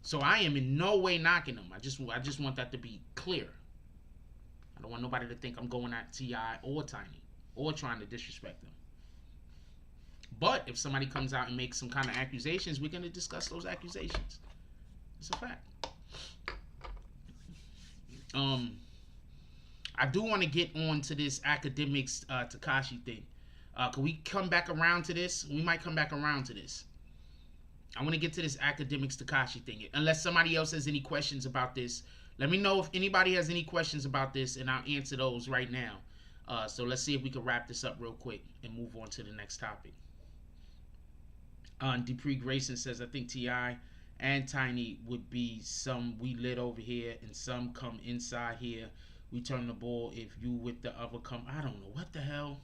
So I am in no way knocking them. I just want that to be clear. I don't want nobody to think I'm going at T.I. or Tiny or trying to disrespect them. But if somebody comes out and makes some kind of accusations, we're going to discuss those accusations. It's a fact. I do want to get on to this academics Takashi thing. Can we come back around to this? We might come back around to this. I want to get to this academics Takashi thing. Unless somebody else has any questions about this, let me know if anybody has any questions about this, and I'll answer those right now. So let's see if we can wrap this up real quick and move on to the next topic. Dupree Grayson says, I think T.I. and Tiny would be some we lit over here, and some come inside here. We turn the ball if you with the other come. I don't know. What the hell?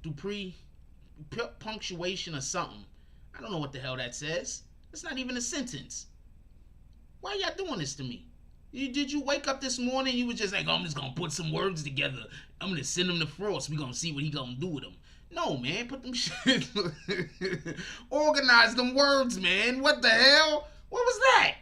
Dupree, punctuation or something. I don't know what the hell that says. It's not even a sentence. Why y'all doing this to me? Did you wake up this morning, you was just like, oh, I'm just going to put some words together. I'm going to send them to Frost. We going to see what he going to do with them. No, man. Put them shit. Organize them words, man. What the hell? What was that?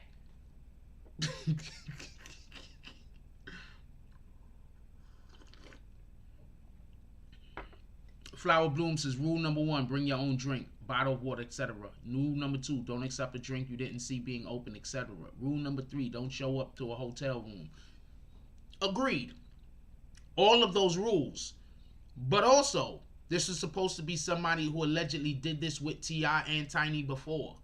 Flower Bloom says, rule number 1, bring your own drink, bottle of water, etc. Rule number 2, don't accept a drink you didn't see being open, etc. Rule number 3, don't show up to a hotel room. Agreed. All of those rules. But also, this is supposed to be somebody who allegedly did this with T.I. and Tiny before.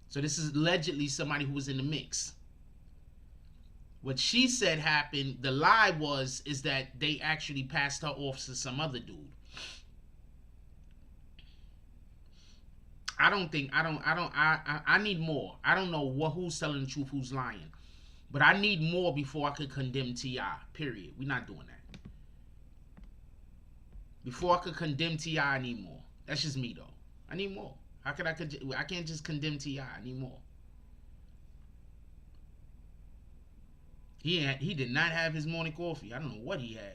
So this is allegedly somebody who was in the mix. What she said happened, the lie is that they actually passed her off to some other dude. I need more. I don't know who's telling the truth, who's lying. But I need more before I could condemn T.I. Period. We're not doing that. Before I could condemn T.I., I need more. That's just me, though. I need more. How could I can't just condemn T.I. I need more. He did not have his morning coffee. I don't know what he had.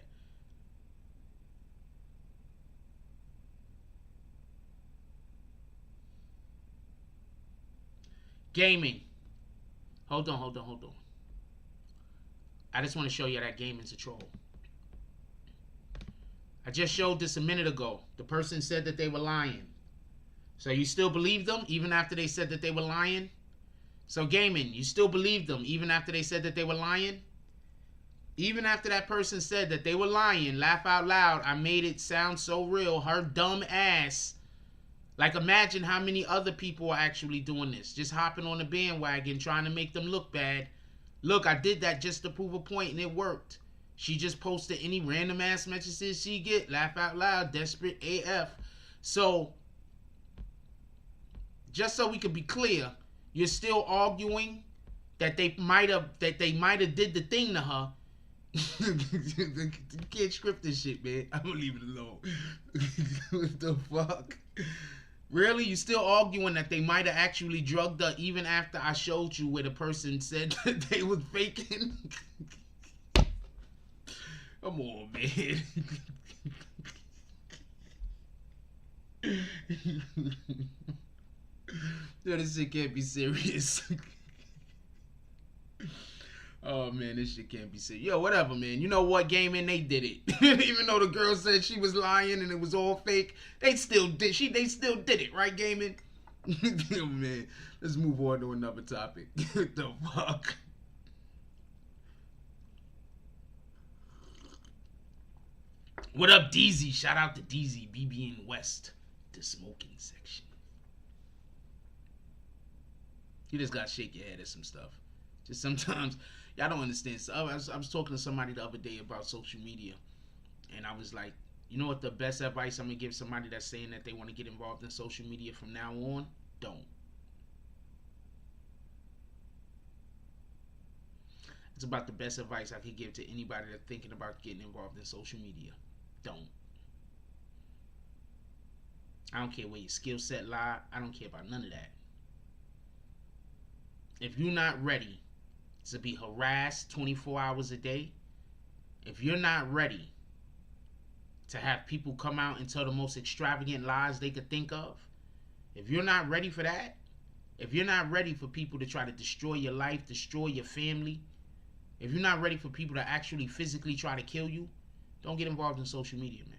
Gaming. Hold on. I just want to show you that gaming's a troll. I just showed this a minute ago. The person said that they were lying. So you still believe them even after they said that they were lying? So gaming, you still believe them even after they said that they were lying? Even after that person said that they were lying, laugh out loud, I made it sound so real, her dumb ass. Like, imagine how many other people are actually doing this. Just hopping on the bandwagon, trying to make them look bad. Look, I did that just to prove a point and it worked. She just posted any random ass messages she get. Laugh out loud, desperate AF. So, just so we can be clear, you're still arguing that they might have did the thing to her. You can't script this shit, man. I'm gonna leave it alone. What the fuck? Really? You still arguing that they might have actually drugged her even after I showed you where the person said that they was faking? Come on, man. Yo, this shit can't be serious. Oh man, this shit can't be serious. Yo, whatever, man. You know what, gaming? They did it. Even though the girl said she was lying and it was all fake, they still did. They still did it, right, gaming? Yo, man, let's move on to another topic. What the fuck? What up, DZ? Shout out to DZ, BBN West, the smoking section. You just gotta shake your head at some stuff. Just sometimes, y'all don't understand. So I was talking to somebody the other day about social media, and I was like, you know what the best advice I'm gonna give somebody that's saying that they want to get involved in social media from now on? Don't. It's about the best advice I could give to anybody that's thinking about getting involved in social media. Don't. I don't care where your skill set lie. I don't care about none of that. If you're not ready to be harassed 24 hours a day, if you're not ready to have people come out and tell the most extravagant lies they could think of, if you're not ready for that, if you're not ready for people to try to destroy your life, destroy your family, if you're not ready for people to actually physically try to kill you, don't get involved in social media, man.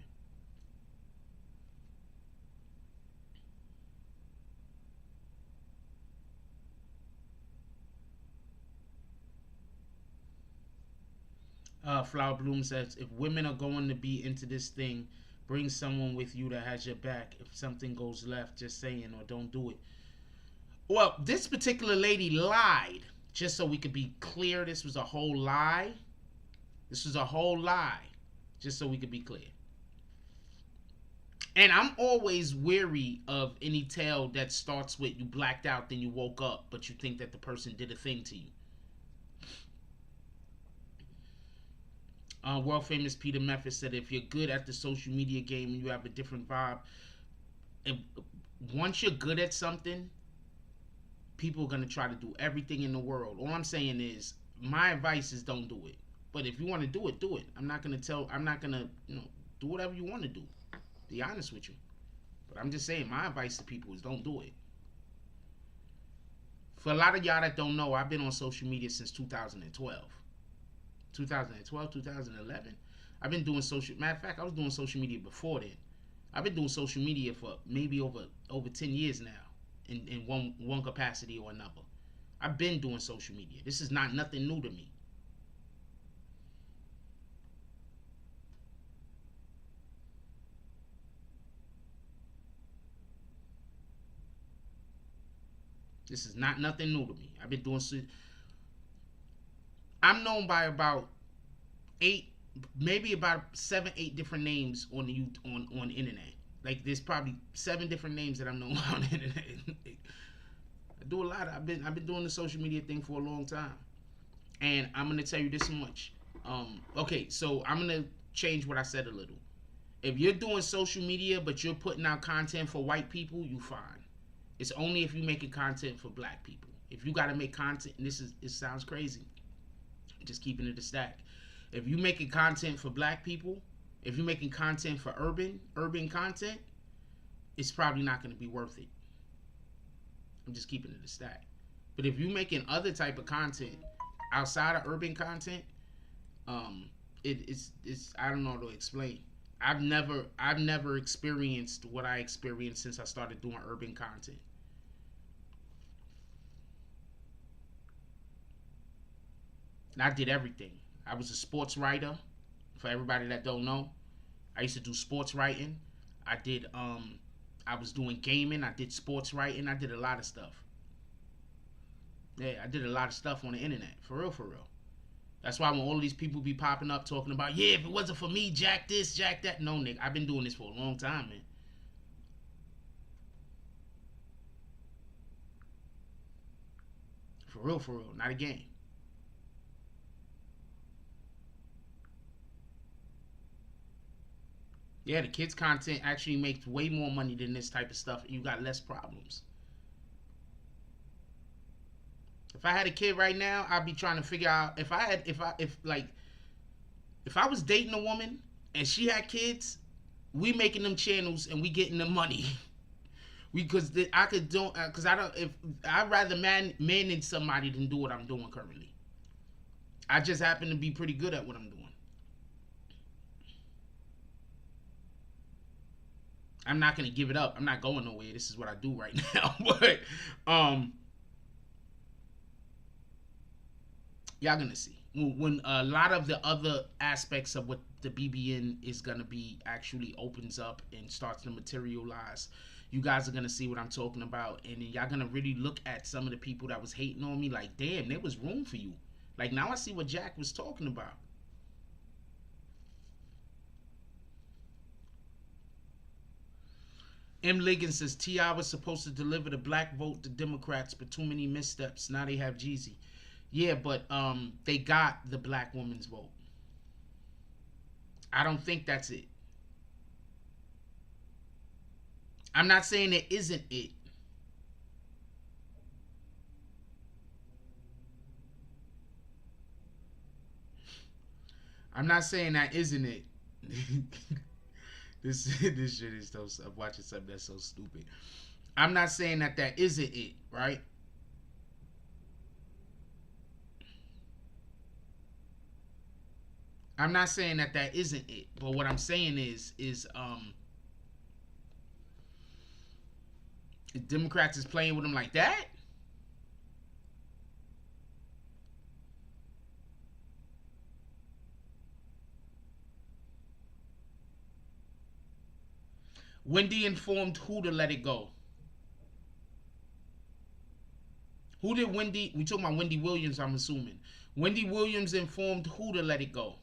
Flower Bloom says, if women are going to be into this thing, bring someone with you that has your back. If something goes left, just saying, or don't do it. Well, this particular lady lied. Just so we could be clear, this was a whole lie. This was a whole lie. Just so we could be clear. And I'm always weary of any tale that starts with you blacked out, then you woke up, but you think that the person did a thing to you. World famous Peter Memphis said, if you're good at the social media game and you have a different vibe, once you're good at something, people are going to try to do everything in the world. All I'm saying is, my advice is don't do it. But if you want to do it, do it. I'm not going to, do whatever you want to do. Be honest with you. But I'm just saying, my advice to people is don't do it. For a lot of y'all that don't know, I've been on social media since 2012. 2012, 2011. I've been doing social. Matter of fact, I was doing social media before then. I've been doing social media for maybe over 10 years now, in one capacity or another. I've been doing social media. This is not nothing new to me. This is not nothing new to me. I've been doing. I'm known by about 8, maybe about 7, 8 different names on the internet. Like there's probably 7 different names that I'm known on the internet. I do a lot. I've been doing the social media thing for a long time, and I'm gonna tell you this much. Okay, so I'm gonna change what I said a little. If you're doing social media but you're putting out content for white people, you fine. It's only if you're making content for black people. If you gotta make content, and it sounds crazy, just keeping it a stack. If you're making content for black people, if you're making content for urban content, it's probably not going to be worth it. I'm just keeping it a stack. But if you're making other type of content outside of urban content, it's I don't know how to explain. I've never experienced what I experienced since I started doing urban content. And I did everything. I was a sports writer. For everybody that don't know, I used to do sports writing. I was doing gaming. I did sports writing. I did a lot of stuff. Yeah, I did a lot of stuff on the internet. For real, for real. That's why when all these people be popping up talking about, yeah, if it wasn't for me, Jack this, Jack that. No, nigga, I've been doing this for a long time, man. For real, not a game. Yeah, the kids' content actually makes way more money than this type of stuff, and you got less problems. If I had a kid right now, I'd be trying to figure out if I was dating a woman and she had kids, we making them channels and we getting the money. Because I could don't because I don't if I'd rather manage somebody than do what I'm doing currently. I just happen to be pretty good at what I'm doing. I'm not gonna give it up. I'm not going nowhere. This is what I do right now. But y'all gonna see when a lot of the other aspects of what the BBN is gonna be actually opens up and starts to materialize. You guys are gonna see what I'm talking about, and then y'all gonna really look at some of the people that was hating on me. Like, damn, there was room for you. Like, now I see what Jack was talking about. M. Liggins says T.I. was supposed to deliver the black vote to Democrats, but too many missteps. Now they have Jeezy. Yeah, but they got the black woman's vote. I don't think that's it. I'm not saying it isn't it. I'm not saying that isn't it. This shit is so. I'm watching something that's so stupid. I'm not saying that isn't it, right? I'm not saying that isn't it, but what I'm saying is the Democrats is playing with them like that. Wendy informed who to let it go. Who did Wendy? We talking about Wendy Williams, I'm assuming. Wendy Williams informed who to let it go.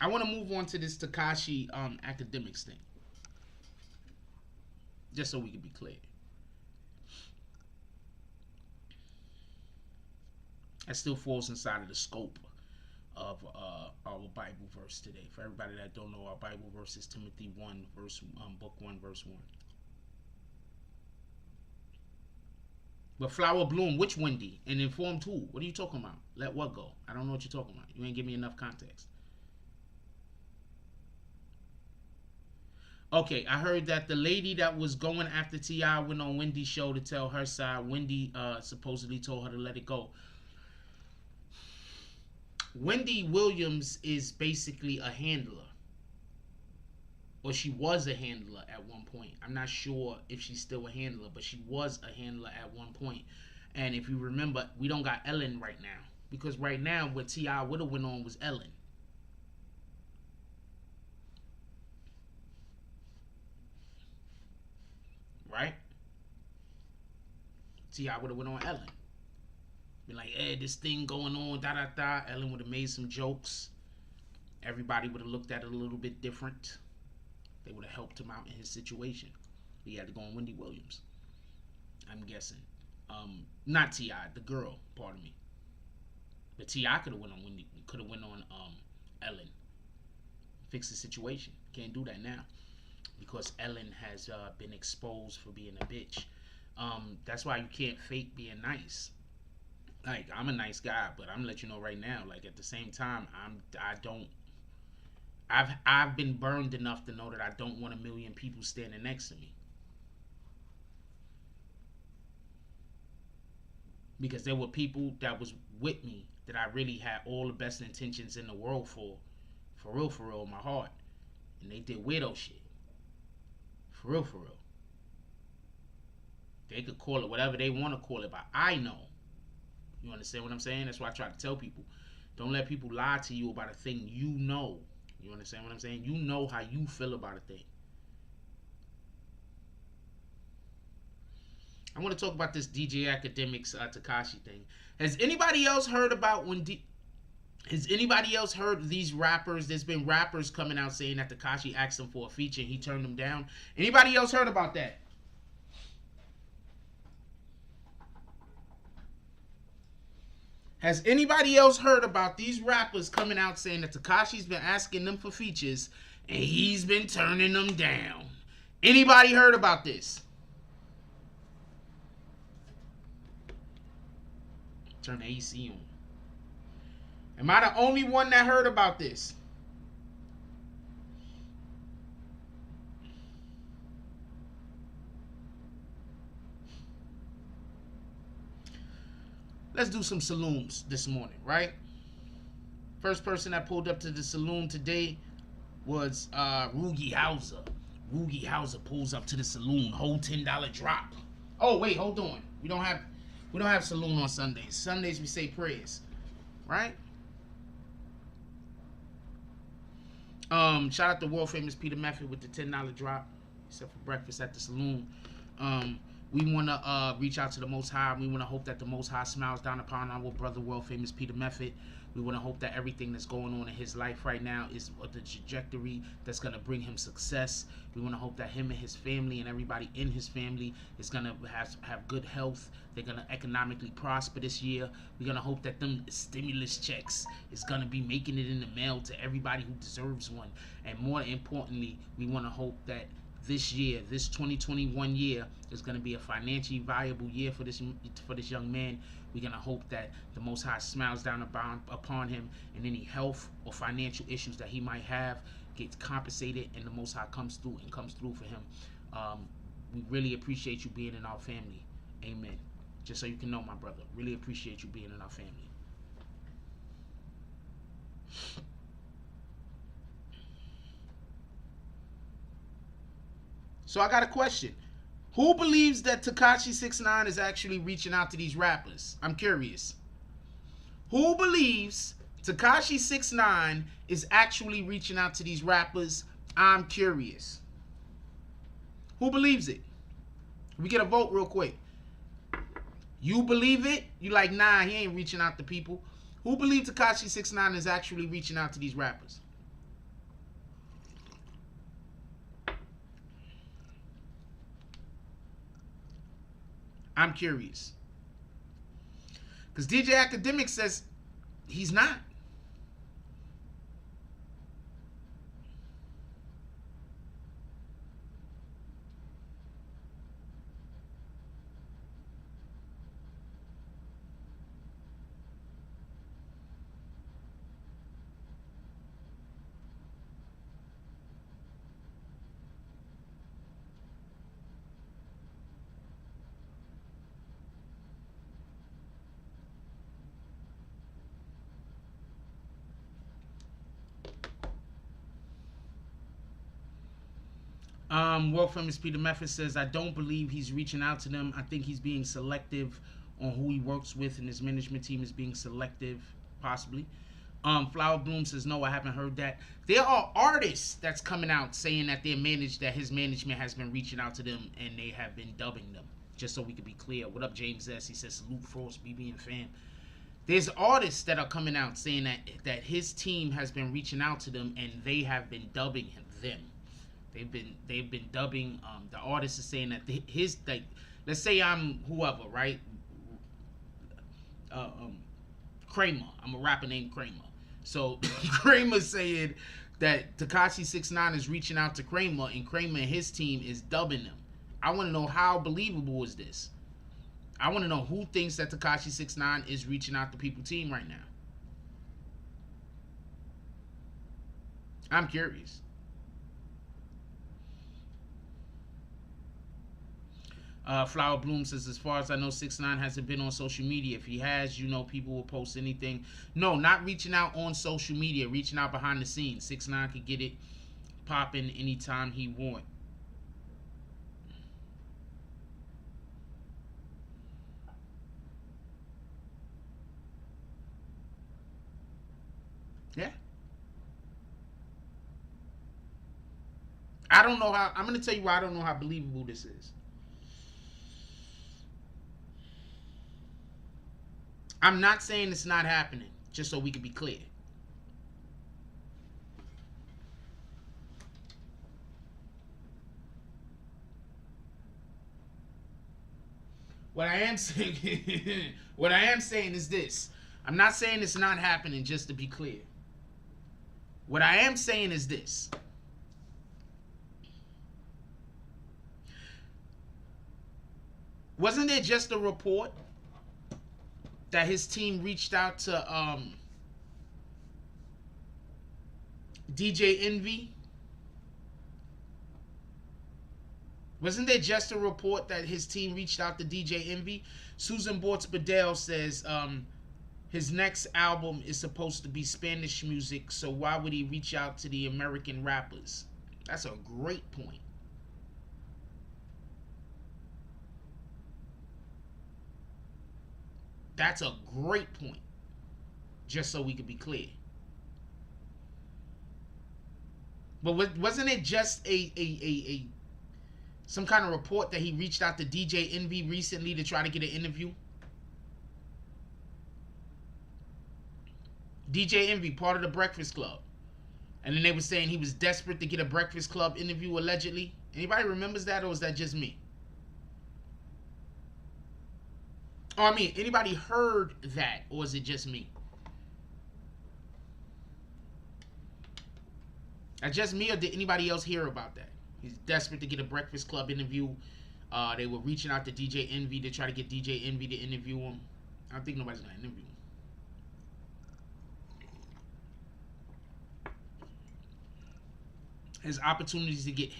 I want to move on to this Takashi academics thing, just so we can be clear. That still falls inside of the scope of our Bible verse today. For everybody that don't know, our Bible verse is Timothy 1 verse book 1 verse 1. But Flower Bloom, which Wendy? And informed who? What are you talking about? Let what go? I don't know what you're talking about. You ain't give me enough context. Okay, I heard that the lady that was going after T.I. went on Wendy's show to tell her side. Wendy supposedly told her to let it go. Wendy Williams is basically a handler, or she was a handler at one point. I'm not sure if she's still a handler, but she was a handler at one point. And if you remember, we don't got Ellen right now, because right now what T.I. would have went on was Ellen. Right? T.I. would have went on Ellen. Be like, hey, this thing going on, da da da. Ellen would have made some jokes. Everybody would have looked at it a little bit different. They would have helped him out in his situation. He had to go on Wendy Williams, I'm guessing. Not T.I., the girl, pardon me. But T.I. could have went on Wendy, could have went on Ellen. Fix the situation. Can't do that now because Ellen has been exposed for being a bitch. That's why you can't fake being nice. Like, I'm a nice guy, but I'm gonna let you know right now. Like, at the same time, I've been burned enough to know that I don't want a million people standing next to me. Because there were people that was with me that I really had all the best intentions in the world for real, in my heart. And they did weirdo shit. For real. They could call it whatever they want to call it, but I know. You understand what I'm saying? That's why I try to tell people. Don't let people lie to you about a thing you know. You understand what I'm saying? You know how you feel about a thing. I want to talk about this DJ Academics Takashi thing. Has anybody else heard about has anybody else heard these rappers? There's been rappers coming out saying that Takashi asked them for a feature and he turned them down. Anybody else heard about that? Has anybody else heard about these rappers coming out saying that Takashi's been asking them for features and he's been turning them down? Anybody heard about this? Turn the AC on. Am I the only one that heard about this? Let's do some saloons this morning, right? First person that pulled up to the saloon today was Rugi Hauser. Rugi Hauser pulls up to the saloon, whole $10 drop. Oh wait, hold on. We don't have saloon on Sundays. Sundays we say prayers, right? Shout out to world famous Peter Method with the $10 drop. Except for breakfast at the saloon. We want to reach out to the Most High. We want to hope that the Most High smiles down upon our brother, world famous Peter Method. We want to hope that everything that's going on in his life right now is the trajectory that's going to bring him success. We want to hope that him and his family and everybody in his family is going to have good health. They're going to economically prosper this year. We're going to hope that them stimulus checks is going to be making it in the mail to everybody who deserves one. And more importantly, we want to hope that this year, this 2021 year, is going to be a financially viable year for this young man. We're going to hope that the Most High smiles down upon him, and any health or financial issues that he might have gets compensated, and the Most High comes through for him. We really appreciate you being in our family. Amen. Just so you can know, my brother, really appreciate you being in our family. So I got a question. Who believes that Takashi 6ix9ine is actually reaching out to these rappers? I'm curious. Who believes Takashi 6ix9ine is actually reaching out to these rappers? I'm curious. Who believes it? We get a vote real quick. You believe it? You like, nah, he ain't reaching out to people. Who believes Takashi 6ix9ine is actually reaching out to these rappers? I'm curious. Because DJ Akademiks says he's not. World famous Peter Memphis says, I don't believe he's reaching out to them. I think he's being selective on who he works with, and his management team is being selective, possibly. Flower Bloom says, no, I haven't heard that. There are artists that's coming out saying that that his management has been reaching out to them and they have been dubbing them. Just so we can be clear. What up, James S? He says, salute Frost, BBN fam. There's artists that are coming out saying that his team has been reaching out to them and they have been dubbing them. They've been dubbing. The artist is saying that his, like, let's say I'm whoever, right? Kramer. I'm a rapper named Kramer. So Kramer saying that Takashi 6ix9ine is reaching out to Kramer, and Kramer and his team is dubbing them. I want to know, how believable is this? I want to know who thinks that Takashi 6ix9ine is reaching out to People Team right now. I'm curious. Flower Bloom says, as far as I know, 6ix9ine hasn't been on social media. If he has, people will post anything. No, not reaching out on social media, reaching out behind the scenes. 6ix9ine could get it popping anytime he want. Yeah. I don't know how, I'm going to tell you why I don't know how believable this is. I'm not saying it's not happening, just so we can be clear. What I am saying is this. I'm not saying it's not happening, just to be clear. What I am saying is this. Wasn't there just a report that his team reached out to DJ Envy? Wasn't there just a report that his team reached out to DJ Envy? Susan Bortz Bedell says his next album is supposed to be Spanish music, so why would he reach out to the American rappers? That's a great point. That's a great point. Just so we could be clear. But wasn't it just a some kind of report that he reached out to DJ Envy recently to try to get an interview? DJ Envy, part of the Breakfast Club. And then they were saying he was desperate to get a Breakfast Club interview, allegedly. Anybody remembers that, or is that just me? Oh, I mean, anybody heard that, or is it just me? That's just me, or did anybody else hear about that? He's desperate to get a Breakfast Club interview. They were reaching out to DJ Envy to try to get DJ Envy to interview him. I don't think nobody's going to interview him. His opportunities to get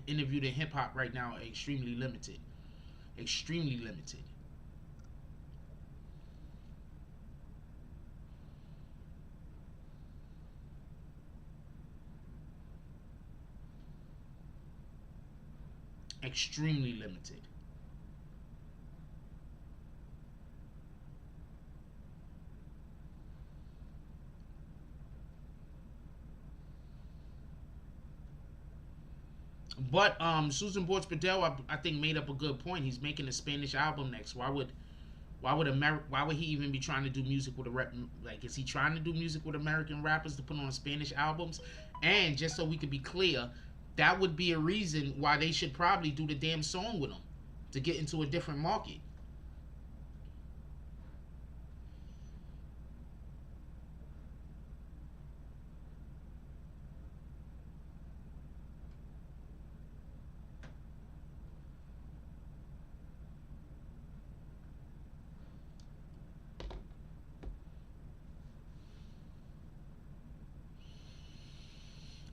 interviewed in hip-hop right now are extremely limited. Extremely limited. Extremely limited. But Susan Bortz Bedell, I think, made up a good point. He's making a Spanish album next. Why would he even be trying to do music with a rap? Like, is he trying to do music with American rappers to put on Spanish albums? And just so we could be clear, that would be a reason why they should probably do the damn song with him, to get into a different market.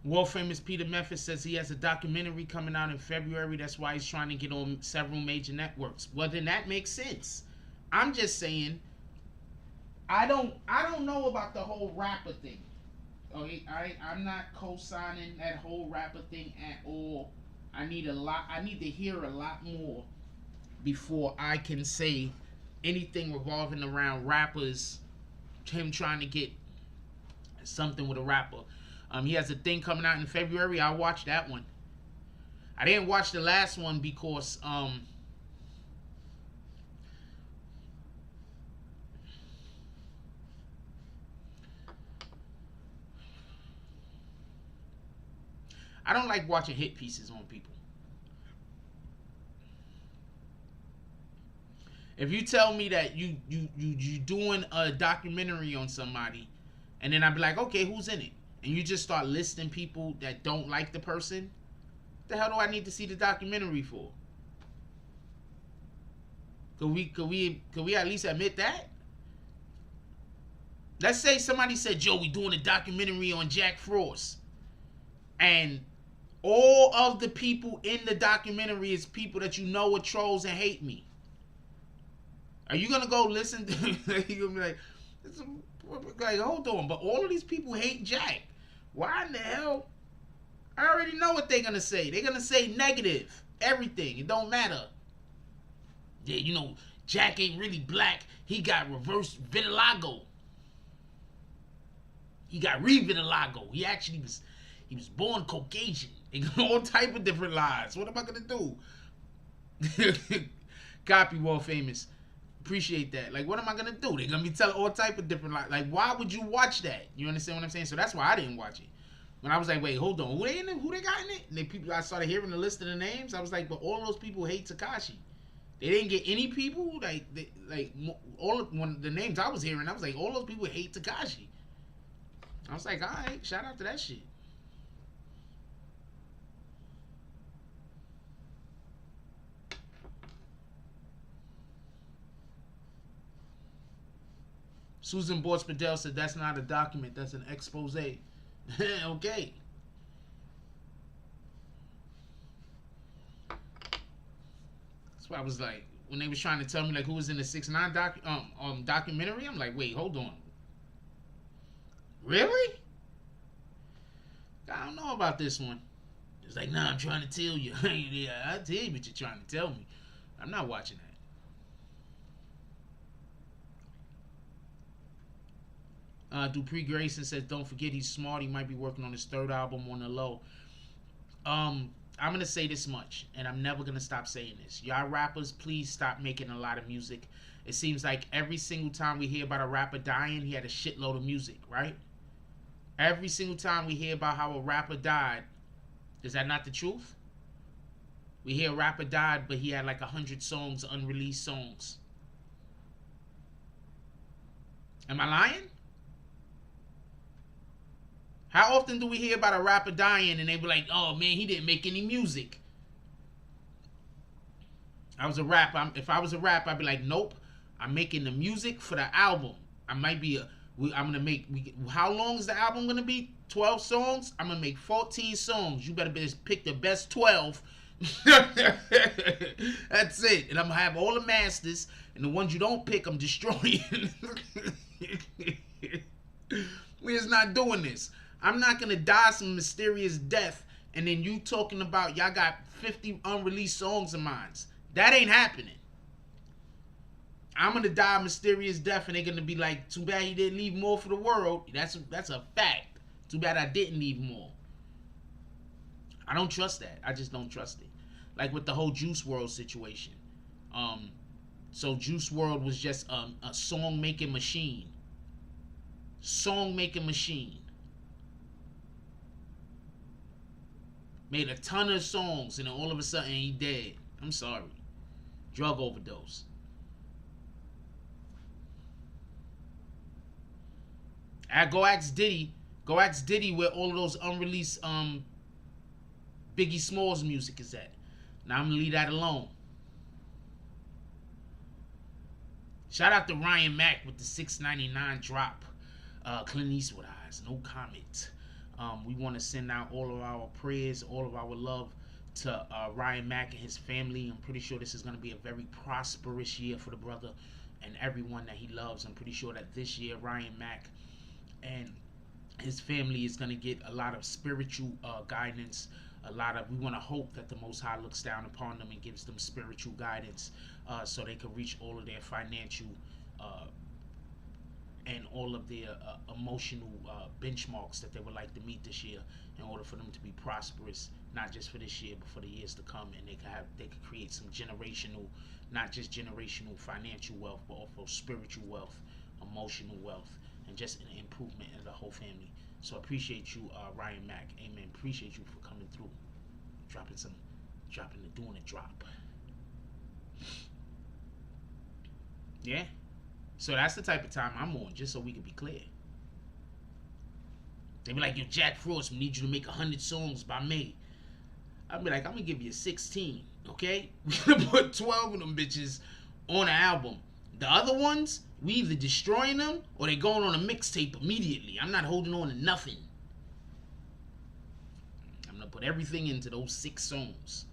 World famous Peter Memphis says he has a documentary coming out in February. That's why he's trying to get on several major networks. Well, then that makes sense. I'm just saying, I don't know about the whole rapper thing. Okay, I'm not co-signing that whole rapper thing at all. I need a lot. I need to hear a lot more before I can say anything revolving around rappers. Him trying to get something with a rapper. He has a thing coming out in February. I'll watch that one. I didn't watch the last one because I don't like watching hit pieces on people. If you tell me that you doing a documentary on somebody, and then I'd be like, okay, who's in it? And you just start listing people that don't like the person, what the hell do I need to see the documentary for? Could we at least admit that? Let's say somebody said, "Yo, we doing a documentary on Jack Frost," and all of the people in the documentary is people that you know are trolls and hate me. Are you gonna go listen to? You're gonna be like, hold on, but all of these people hate Jack. Why in the hell? I already know what they're gonna say. They're gonna say negative everything. It don't matter. Yeah, you know, Jack ain't really black. He got reverse vitiligo. He got re-vitiligo. He was born Caucasian. All type of different lies. What am I gonna do? Copy World Famous. Appreciate that. Like, what am I gonna do? They're gonna be telling all type of different lies. Like, why would you watch that? You understand what I'm saying? So that's why I didn't watch it. When I was like, wait, hold on, who they got in it? And I started hearing the list of the names. I was like, but all those people hate Takashi. They didn't get any people all of the names I was hearing. I was like, all those people hate Takashi. I was like, all right, shout out to that shit. Susan Bortz-Padel said that's not a document, that's an expose. Okay. That's why I was like, when they was trying to tell me like who was in the 6ix9ine documentary, I'm like, wait, hold on. Really? I don't know about this one. It's like, nah, I'm trying to tell you. Yeah, I tell you what you're trying to tell me. I'm not watching that. Dupree Grayson says, don't forget he's smart. He might be working on his 3rd album on the low. I'm going to say this much, and I'm never going to stop saying this. Y'all rappers, please stop making a lot of music. It seems like every single time we hear about a rapper dying, he had a shitload of music, right? Every single time we hear about how a rapper died, is that not the truth? We hear a rapper died, but he had like 100 songs, unreleased songs. Am I lying? How often do we hear about a rapper dying and they be like, oh man, he didn't make any music? I was a rapper. If I was a rapper, I'd be like, nope, I'm making the music for the album. I'm gonna make. How long is the album gonna be? 12 songs. I'm gonna make 14 songs. You better pick the best 12. That's it. And I'm gonna have all the masters, and the ones you don't pick, I'm destroying. We're just not doing this. I'm not gonna die some mysterious death, and then you talking about y'all got 50 unreleased songs of mine. That ain't happening. I'm gonna die a mysterious death, and they're gonna be like, too bad he didn't leave more for the world. That's a fact. Too bad I didn't leave more. I don't trust that. I just don't trust it. Like with the whole Juice WRLD situation. So Juice WRLD was just a song making machine. Song making machine. Made a ton of songs, and then all of a sudden he dead. I'm sorry. Drug overdose. Go ask Diddy. Go ask Diddy where all of those unreleased Biggie Smalls music is at. Now I'm gonna leave that alone. Shout out to Ryan Mack with the $6.99 drop. Clint Eastwood eyes, no comment. We want to send out all of our prayers, all of our love to Ryan Mack and his family. I'm pretty sure this is going to be a very prosperous year for the brother and everyone that he loves. I'm pretty sure that this year Ryan Mack and his family is going to get a lot of spiritual guidance, we want to hope that the Most High looks down upon them and gives them spiritual guidance, so they can reach all of their financial and all of their emotional benchmarks that they would like to meet this year, in order for them to be prosperous, not just for this year but for the years to come, and they could create some generational, not just generational financial wealth, but also spiritual wealth, emotional wealth, and just an improvement in the whole family. So appreciate you, Ryan Mack. Amen. Appreciate you for coming through, doing a drop. Yeah. So that's the type of time I'm on, just so we can be clear. They be like, yo, Jack Frost, we need you to make 100 songs by May. I'll be like, I'm gonna give you 16, okay? We're gonna put 12 of them bitches on an album. The other ones, we either destroying them or they going on a mixtape immediately. I'm not holding on to nothing. I'm gonna put everything into those 6 songs.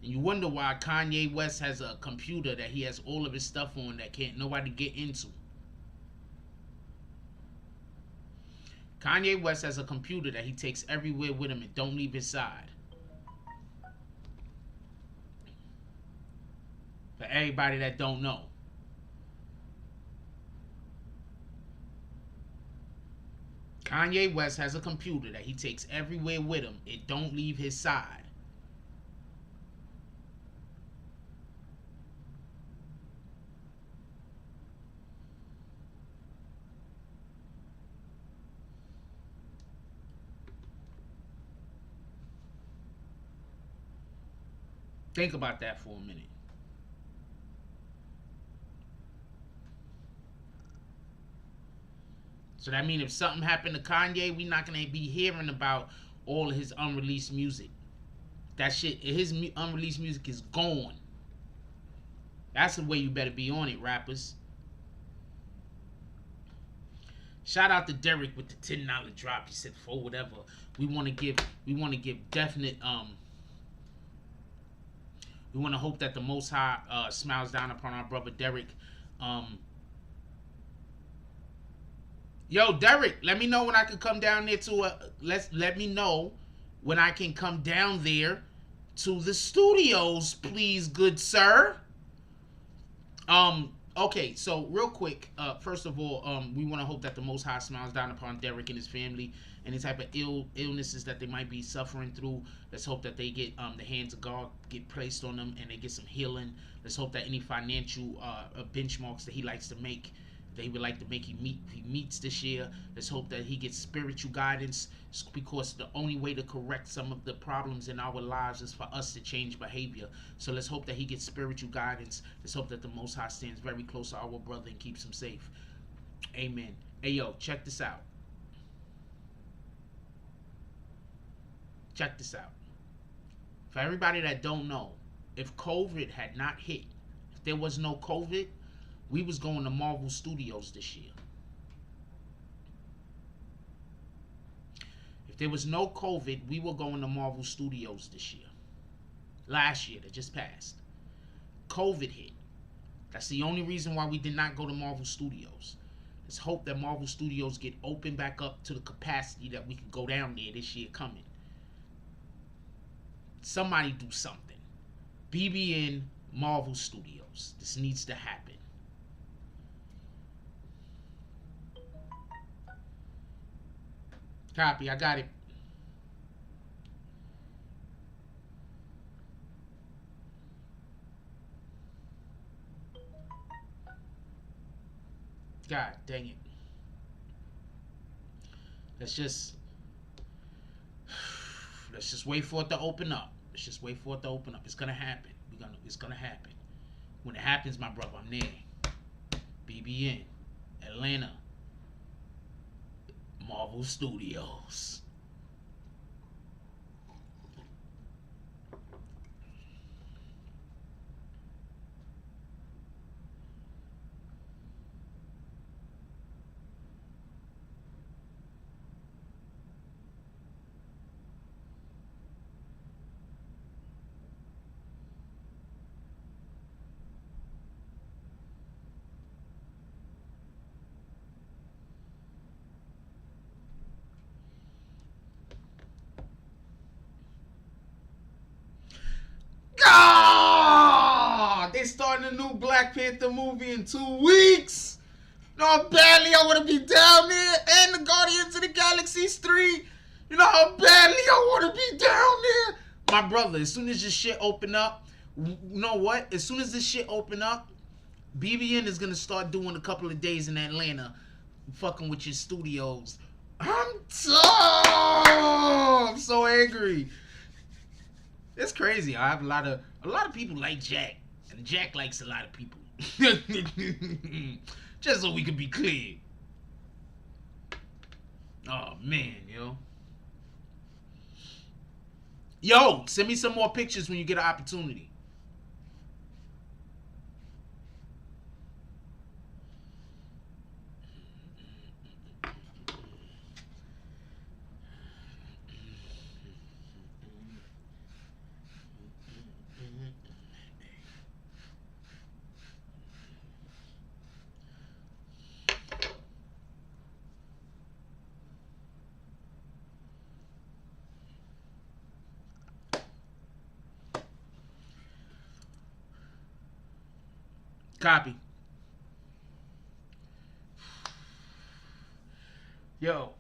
And you wonder why Kanye West has a computer that he has all of his stuff on that can't nobody get into. Kanye West has a computer that he takes everywhere with him and don't leave his side. For everybody that don't know. Kanye West has a computer that he takes everywhere with him. It don't leave his side. Think about that for a minute. So that means if something happened to Kanye, we're not going to be hearing about all of his unreleased music. That shit, his unreleased music is gone. That's the way you better be on it, rappers. Shout out to Derek with the $10 drop. He said for whatever. We want to give definite we want to hope that the Most High smiles down upon our brother Derek. Yo, Derek, let me know when I can come down there to let me know when I can come down there to the studios, please, good sir. Okay, so real quick, first of all, we want to hope that the Most High smiles down upon Derek and his family, any type of illnesses that they might be suffering through. Let's hope that they get the hands of God get placed on them and they get some healing. Let's hope that any financial benchmarks that he likes to make, they would like to make he meets this year. Let's hope that he gets spiritual guidance, because the only way to correct some of the problems in our lives is for us to change behavior. So let's hope that he gets spiritual guidance. Let's hope that the Most High stands very close to our brother and keeps him safe. Amen. Hey, yo, check this out. Check this out. For everybody that don't know, if COVID had not hit, if there was no COVID, we was going to Marvel Studios this year. If there was no COVID, we were going to Marvel Studios this year. Last year that just passed. COVID hit. That's the only reason why we did not go to Marvel Studios. Let's hope that Marvel Studios get open back up to the capacity that we can go down there this year coming. Somebody do something. BBN Marvel Studios. This needs to happen. Copy, I got it. God dang it. Let's just wait for it to open up. Let's just wait for it to open up. It's gonna happen. It's gonna happen. When it happens, my brother, I'm there. BBN, Atlanta, Marvel Studios. starting a new Black Panther movie in 2 weeks. You know how badly I want to be down there. And the Guardians of the Galaxies 3. You know how badly I want to be down there. My brother, as soon as this shit open up, you know what? As soon as this shit open up, BBN is going to start doing a couple of days in Atlanta, fucking with your studios. I'm tough. I'm so angry. It's crazy. I have a lot of people like Jack, and Jack likes a lot of people. Just so we can be clear. Oh man, yo, send me some more pictures when you get an opportunity. Copy. Yo,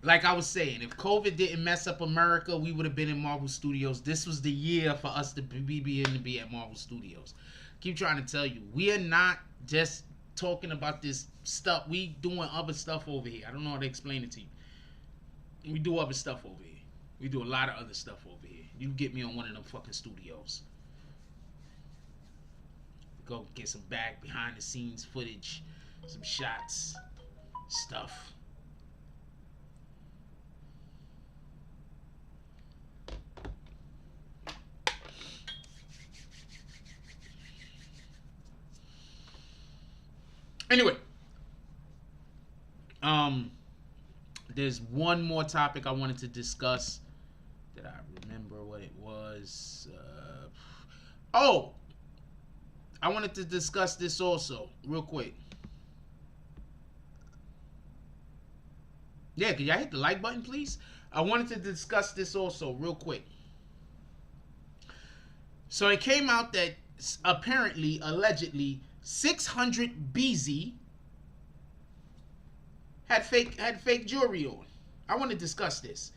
like I was saying, if COVID didn't mess up America, we would have been in Marvel Studios. This was the year for us to be at Marvel Studios. Keep trying to tell you, we are not just talking about this stuff. We doing other stuff over here. I don't know how to explain it to you. We do other stuff over here. We do a lot of other stuff over here. You get me on one of them fucking studios. Go get some back behind the scenes footage, some shots, stuff. Anyway, there's one more topic I wanted to discuss. Did I remember what it was? I wanted to discuss this also, real quick. Yeah, can y'all hit the like button, please? I wanted to discuss this also, real quick. So it came out that apparently, allegedly, 600 BZ had fake jewelry on. I want to discuss this.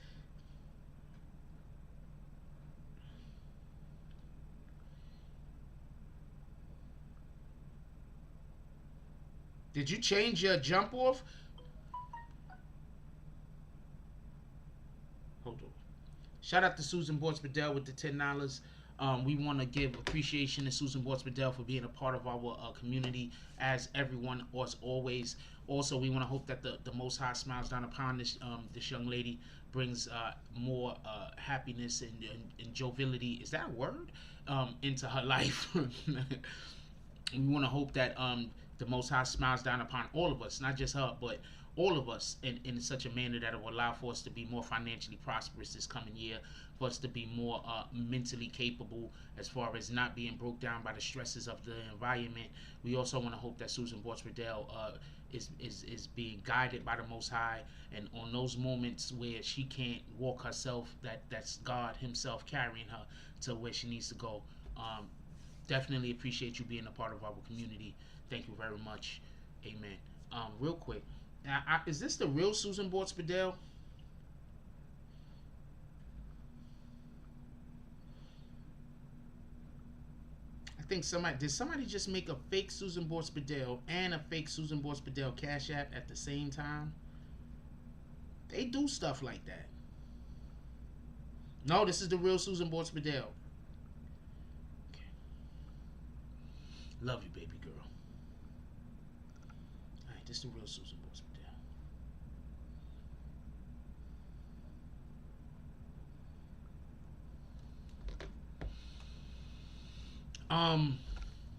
Did you change your jump off? Hold on. Shout out to Susan Bortz-Bedell with the $10. We want to give appreciation to Susan Bortz-Bedell for being a part of our community, as everyone was always. Also, we want to hope that the Most High smiles down upon this young lady, brings more happiness and joviality. Is that a word? Into her life. We want to hope that the Most High smiles down upon all of us, not just her, but all of us in such a manner that it will allow for us to be more financially prosperous this coming year, for us to be more mentally capable as far as not being broke down by the stresses of the environment. We also want to hope that Susan Bortz-Bedell is being guided by the Most High, and on those moments where she can't walk herself, that's God himself carrying her to where she needs to go. Definitely appreciate you being a part of our community. Thank you very much. Amen. Real quick, is this the real Susan Bortz-Bedell? I think did somebody just make a fake Susan Bortz-Bedell and a fake Susan Bortz-Bedell Cash App at the same time? They do stuff like that. No, this is the real Susan Bortz-Bedell. Okay. Love you, baby girl. Alright, this is the real Susan Bortz-Bedell.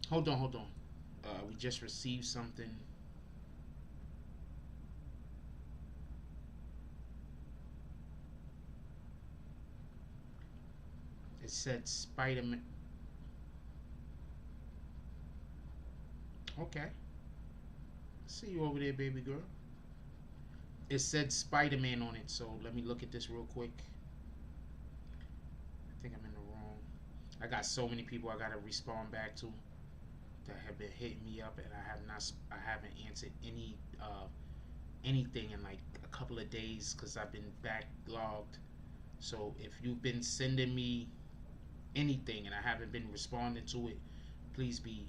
Hold on. We just received something. It said Spider-Man. Okay. See you over there, baby girl. It said Spider-Man on it, so let me look at this real quick. I think I'm in the wrong. I got so many people I gotta respond back to. that have been hitting me up, and I haven't answered anything in like a couple of days because I've been backlogged. So if you've been sending me anything and I haven't been responding to it, please be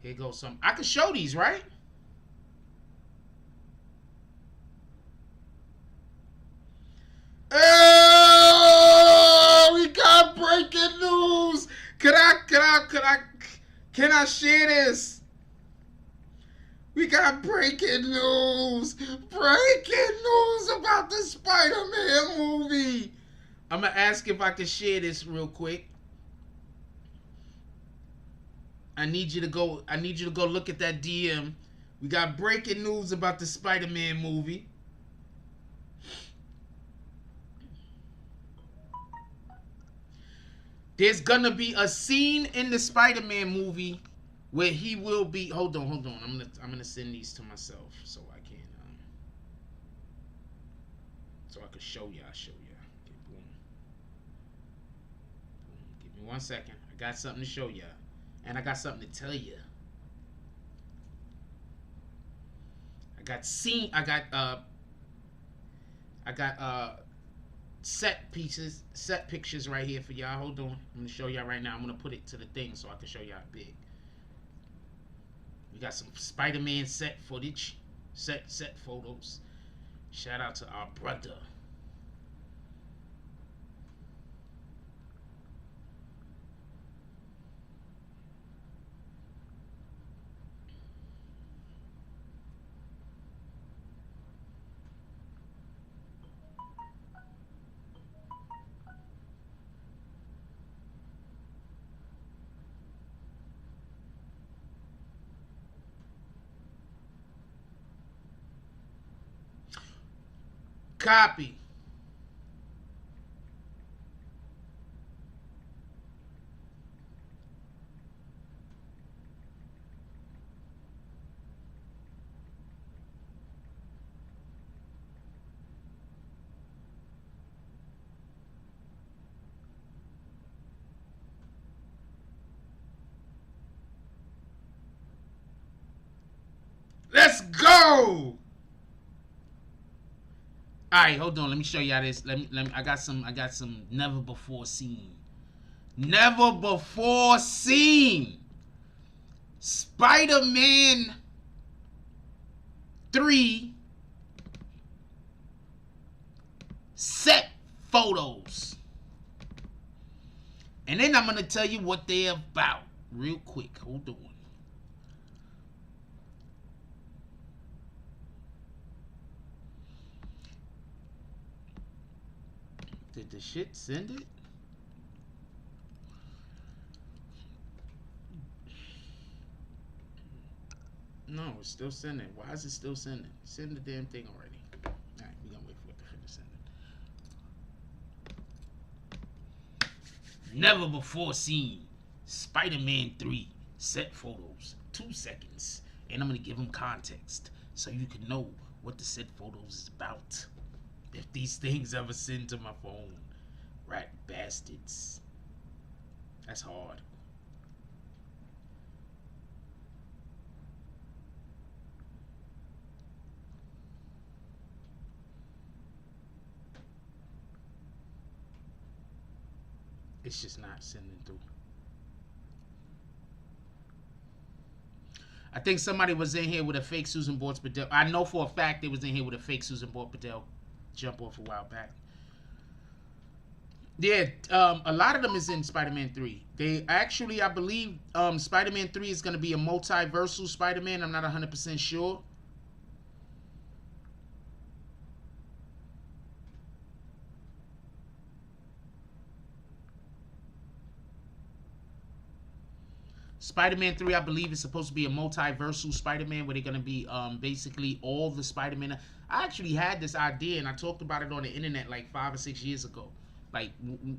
here goes some. I can show these, right? Oh, we got breaking news. Can I share this? We got breaking news. Breaking news about the Spider-Man movie. I'm gonna ask if I can share this real quick. I need you to go look at that DM. We got breaking news about the Spider-Man movie. There's gonna be a scene in the Spider-Man movie where he will be. Hold on. I'm gonna send these to myself so I can show y'all. Okay, boom. Give me 1 second. I got something to show y'all, and I got something to tell you. I got set pictures right here for y'all. Hold on. I'm gonna show y'all right now. I'm gonna put it to the thing so I can show y'all big. We got some Spider-Man set footage, set photos. Shout out to our brother. Copy. Let's go. All right, hold on. Let me show y'all this. Let me. I got some never before seen. Never before seen. Spider-Man 3 set photos. And then I'm gonna tell you what they're about real quick. Hold on. Did the shit send it? No, it's still sending. Why is it still sending? Send the damn thing already. Alright, we're gonna wait for it to finish sending. Never before seen Spider-Man 3 set photos. 2 seconds. And I'm gonna give them context so you can know what the set photos is about. If these things ever send to my phone. Rat bastards. That's hard. It's just not sending through. I think somebody was in here with a fake Susan Boyd-Padell. I know for a fact they was in here with a fake Susan Boyd-Padell jump off a while back. Yeah, a lot of them is in Spider-Man 3. They actually, I believe, Spider-Man 3 is going to be a multiversal Spider-Man. I'm not 100% sure. Spider-Man 3, I believe, is supposed to be a multiversal Spider-Man where they're going to be basically all the Spider-Man. I actually had this idea and I talked about it on the internet like 5 or 6 years ago. Like,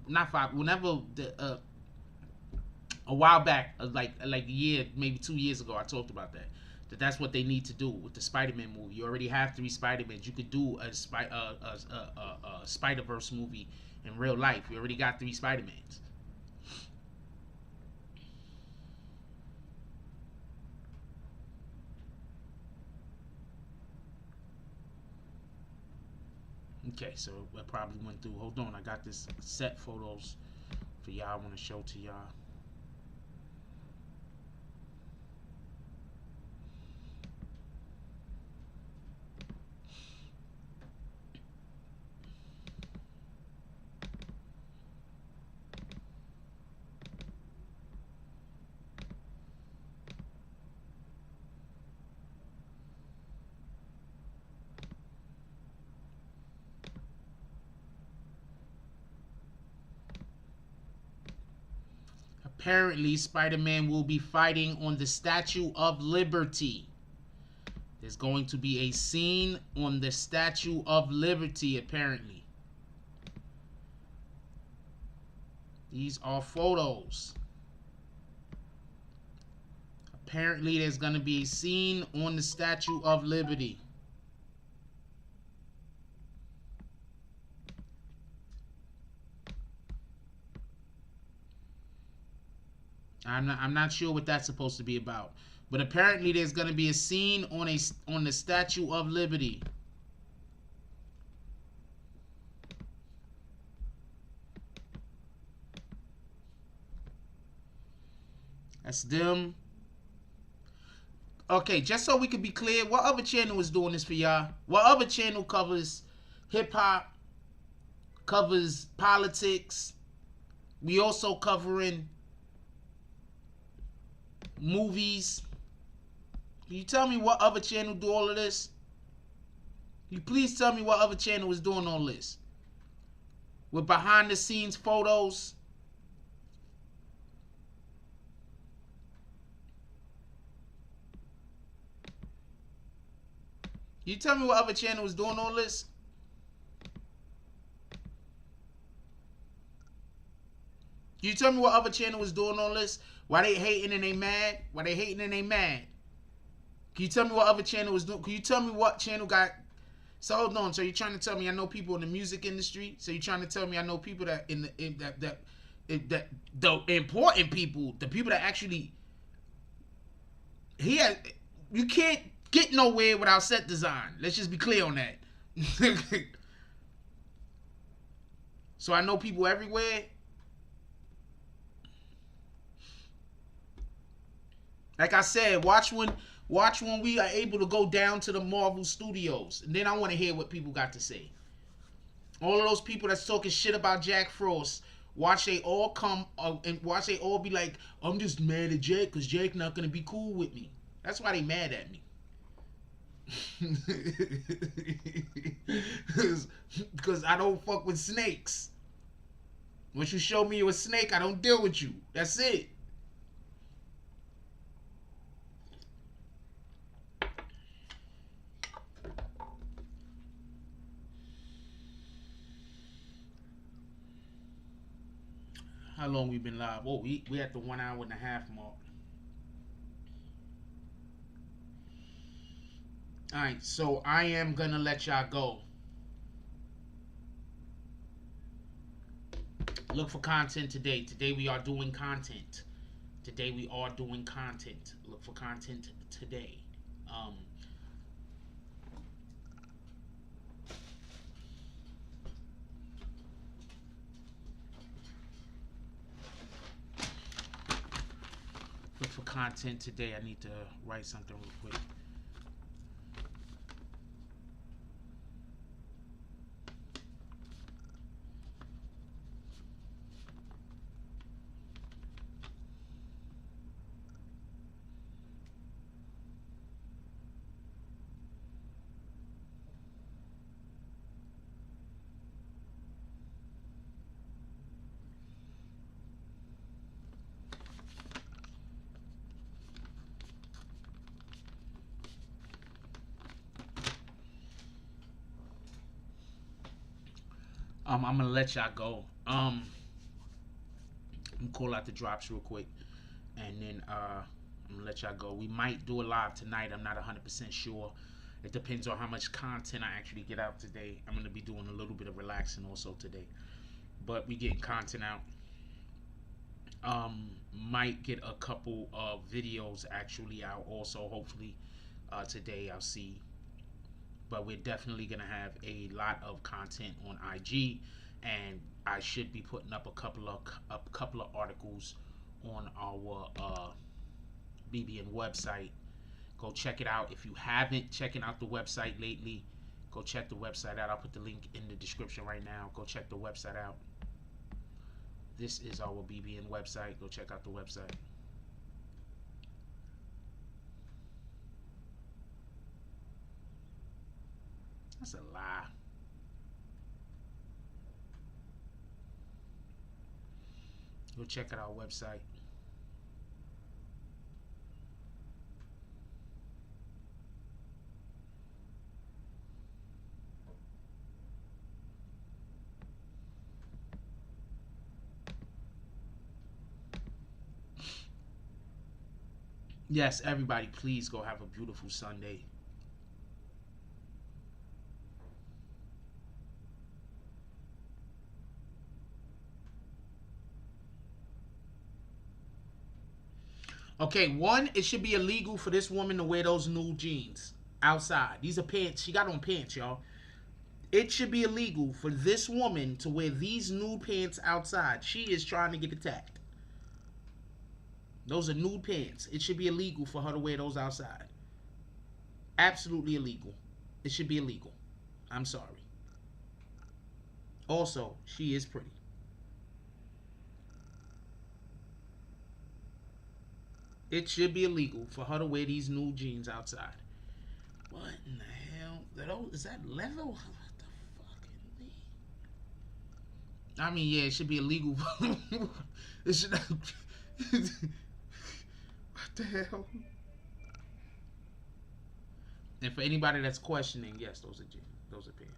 not 5, whenever, a while back, like a year, maybe 2 years ago, I talked about that. That's what they need to do with the Spider-Man movie. You already have 3 Spider-Mans. You could do a Spider-Verse movie in real life. You already got 3 Spider-Mans. Okay, so I probably went through. Hold on, I got this set photos for y'all. I want to show to y'all. Apparently, Spider-Man will be fighting on the Statue of Liberty. There's going to be a scene on the Statue of Liberty, apparently. These are photos. Apparently, there's going to be a scene on the Statue of Liberty. I'm not sure what that's supposed to be about, but apparently there's going to be a scene on the Statue of Liberty. That's them. Okay, just so we could be clear, what other channel is doing this for y'all? What other channel covers hip hop, covers politics? We also covering movies. Can you tell me what other channel do all of this? Can you please tell me what other channel is doing all this? With behind the scenes photos. Can you tell me what other channel is doing all this? Can you tell me what other channel is doing all this? Why they hating and they mad? Why they hating and they mad? Can you tell me what other channel is doing? Can you tell me what channel got? So hold on. So you're trying to tell me I know people in the music industry? So you're trying to tell me I know people that that the important people, the people that actually you can't get nowhere without set design. Let's just be clear on that. So I know people everywhere. Like I said, watch when we are able to go down to the Marvel Studios, and then I want to hear what people got to say. All of those people that's talking shit about Jack Frost, watch they all come and watch they all be like, I'm just mad at Jack because Jack not gonna be cool with me. That's why they mad at me. Because I don't fuck with snakes. Once you show me you're a snake, I don't deal with you. That's it. How long we been live? Oh, we at the 1 hour and a half mark. Alright, so I am gonna let y'all go. Look for content today. Today we are doing content. Today we are doing content. Look for content today. Look for content today. I need to write something real quick. I'm gonna let y'all go. I'm gonna call out the drops real quick, and then I'm gonna let y'all go. We might do a live tonight. I'm not 100% sure. It depends on how much content I actually get out today. I'm gonna be doing a little bit of relaxing also today, but we getting content out. Might get a couple of videos actually out also. Hopefully today I'll see but we're definitely gonna have a lot of content on IG, and I should be putting up a couple of articles on our BBN website. Go check it out. If you haven't checking out the website lately, go check the website out. I'll put the link in the description right now. Go check the website out. This is our BBN website. Go check out the website. That's a lie. Go check out our website. Yes, everybody, please go have a beautiful Sunday. Okay, one, it should be illegal for this woman to wear those nude jeans outside. These are pants. She got on pants, y'all. It should be illegal for this woman to wear these nude pants outside. She is trying to get attacked. Those are nude pants. It should be illegal for her to wear those outside. Absolutely illegal. It should be illegal. I'm sorry. Also, she is pretty. It should be illegal for her to wear these nude jeans outside. What in the hell? Is that leather? What the fucking thing? I mean, yeah, it should be illegal. It should. What the hell? And for anybody that's questioning, yes, those are jeans. Those are pants.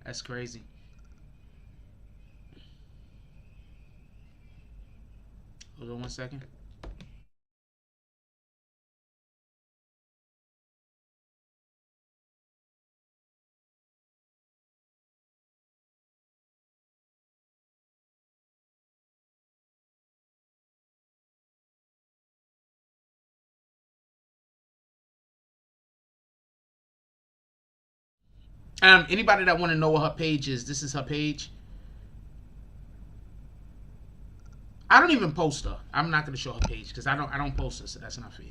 That's crazy. Hold on one second. Anybody that want to know what her page is, this is her page. I don't even post her. I'm not gonna show her page because I don't post her, so that's not fair.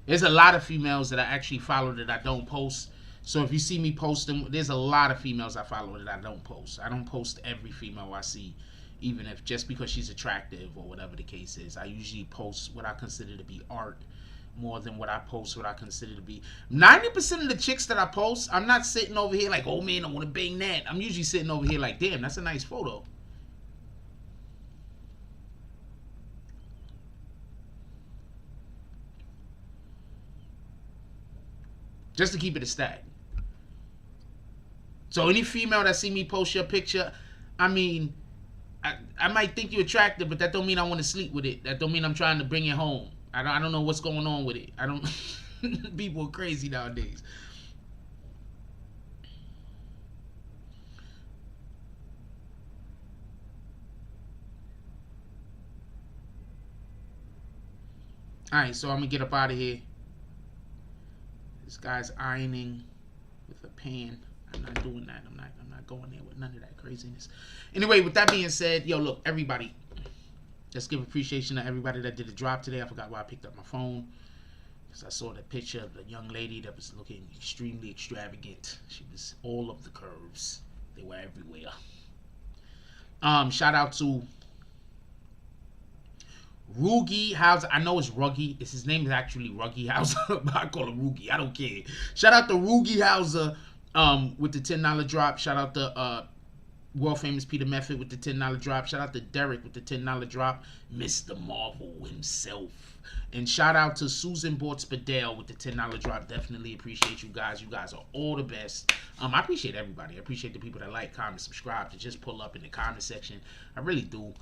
There's a lot of females that I actually follow that I don't post. So if you see me post them, there's a lot of females I follow that I don't post. I don't post every female I see, even if just because she's attractive or whatever the case is. I usually post what I consider to be art more than what I post what I consider to be. 90% of the chicks that I post, I'm not sitting over here like, oh man, I want to bang that. I'm usually sitting over here like, damn, that's a nice photo. Just to keep it a stat. So any female that see me post your picture, I mean, I might think you attractive, but that don't mean I want to sleep with it. That don't mean I'm trying to bring it home. I don't know what's going on with it. I don't. People are crazy nowadays. All right, so I'm gonna get up out of here. This guy's ironing with a pan. I'm not doing that. I'm not going there with none of that craziness. Anyway, with that being said, yo, look, everybody. Let's give appreciation to everybody that did a drop today. I forgot why I picked up my phone. Because I saw the picture of the young lady that was looking extremely extravagant. She was all of the curves. They were everywhere. Shout out to Rugi Hauser. I know it's Ruggy. His name is actually Ruggy Hauser, but I call him Rugi. I don't care. Shout out to Rugi Hauser with the $10 drop. Shout out to World famous Peter Method with the $10 drop. Shout out to Derek with the $10 drop. Mr. Marvel himself. And shout out to Susan Bortz Spadale with the $10 drop. Definitely appreciate you guys. You guys are all the best. I appreciate everybody. I appreciate the people that like, comment, subscribe, to just pull up in the comment section. I really do.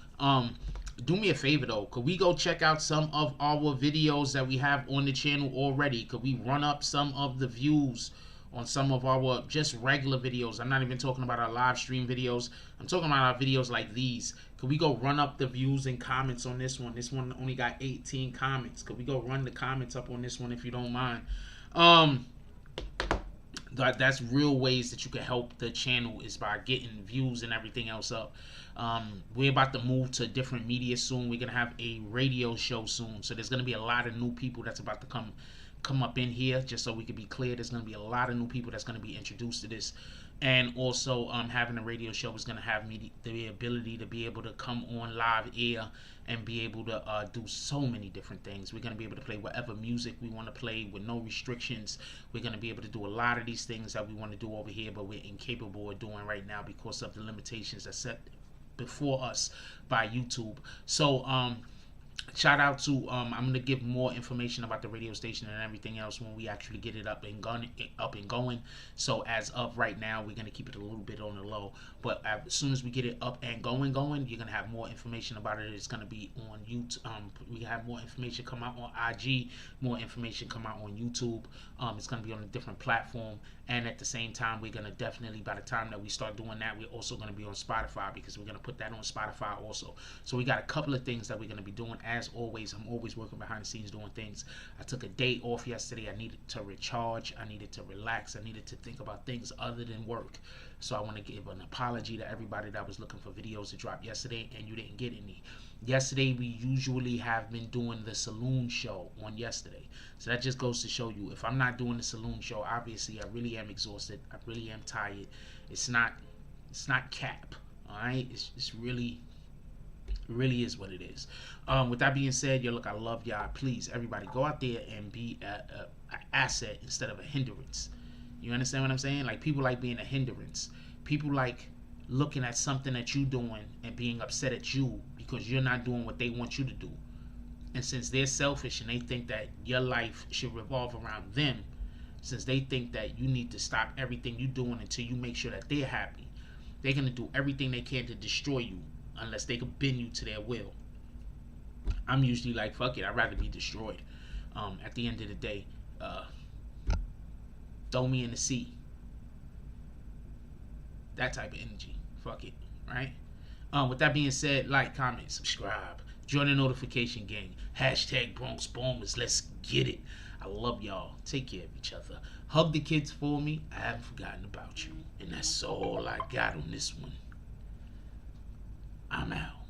Do me a favor though. Could we go check out some of our videos that we have on the channel already? Could we run up some of the views on some of our just regular videos? I'm not even talking about our live stream videos. I'm talking about our videos like these. Could we go run up the views and comments on this one? This one only got 18 comments. Could we go run the comments up on this one if you don't mind? That's real ways that you can help the channel, is by getting views and everything else up. We're about to move to different media soon. We're gonna have a radio show soon, so there's gonna be a lot of new people that's about to come up in here. Just so we can be clear, there's going to be a lot of new people that's going to be introduced to this. And also having a radio show is going to have me the ability to be able to come on live air and be able to do so many different things. We're going to be able to play whatever music we want to play with no restrictions. We're going to be able to do a lot of these things that we want to do over here, but we're incapable of doing right now because of the limitations that's set before us by YouTube. So shout out to I'm gonna give more information about the radio station and everything else when we actually get it up and going. So as of right now, we're gonna keep it a little bit on the low, but as soon as we get it up and going, you're gonna have more information about it. It's gonna be on YouTube. We have more information come out on IG, more information come out on YouTube. It's gonna be on a different platform, and at the same time, we're gonna definitely, by the time that we start doing that, we're also gonna be on Spotify, because we're gonna put that on Spotify also. So we got a couple of things that we're gonna be doing. As always, I'm always working behind the scenes doing things. I took a day off yesterday. I needed to recharge. I needed to relax. I needed to think about things other than work. So I want to give an apology to everybody that was looking for videos to drop yesterday and you didn't get any. Yesterday, we usually have been doing the saloon show on yesterday. So that just goes to show you, if I'm not doing the saloon show, obviously I really am exhausted. I really am tired. It's not cap. All right? It's really is what it is. With that being said, yo, look, I love y'all. Please, everybody, go out there and be an asset instead of a hindrance. You understand what I'm saying? Like, people like being a hindrance. People like looking at something that you're doing and being upset at you because you're not doing what they want you to do. And since they're selfish and they think that your life should revolve around them, since they think that you need to stop everything you're doing until you make sure that they're happy, they're going to do everything they can to destroy you unless they can bend you to their will. I'm usually like, fuck it, I'd rather be destroyed. At the end of the day, throw me in the sea. That type of energy. Fuck it, right? With that being said, like, comment, subscribe, join the notification gang. Hashtag Bronx Bombers. Let's get it. I love y'all. Take care of each other. Hug the kids for me. I haven't forgotten about you. And that's all I got on this one. I'm out.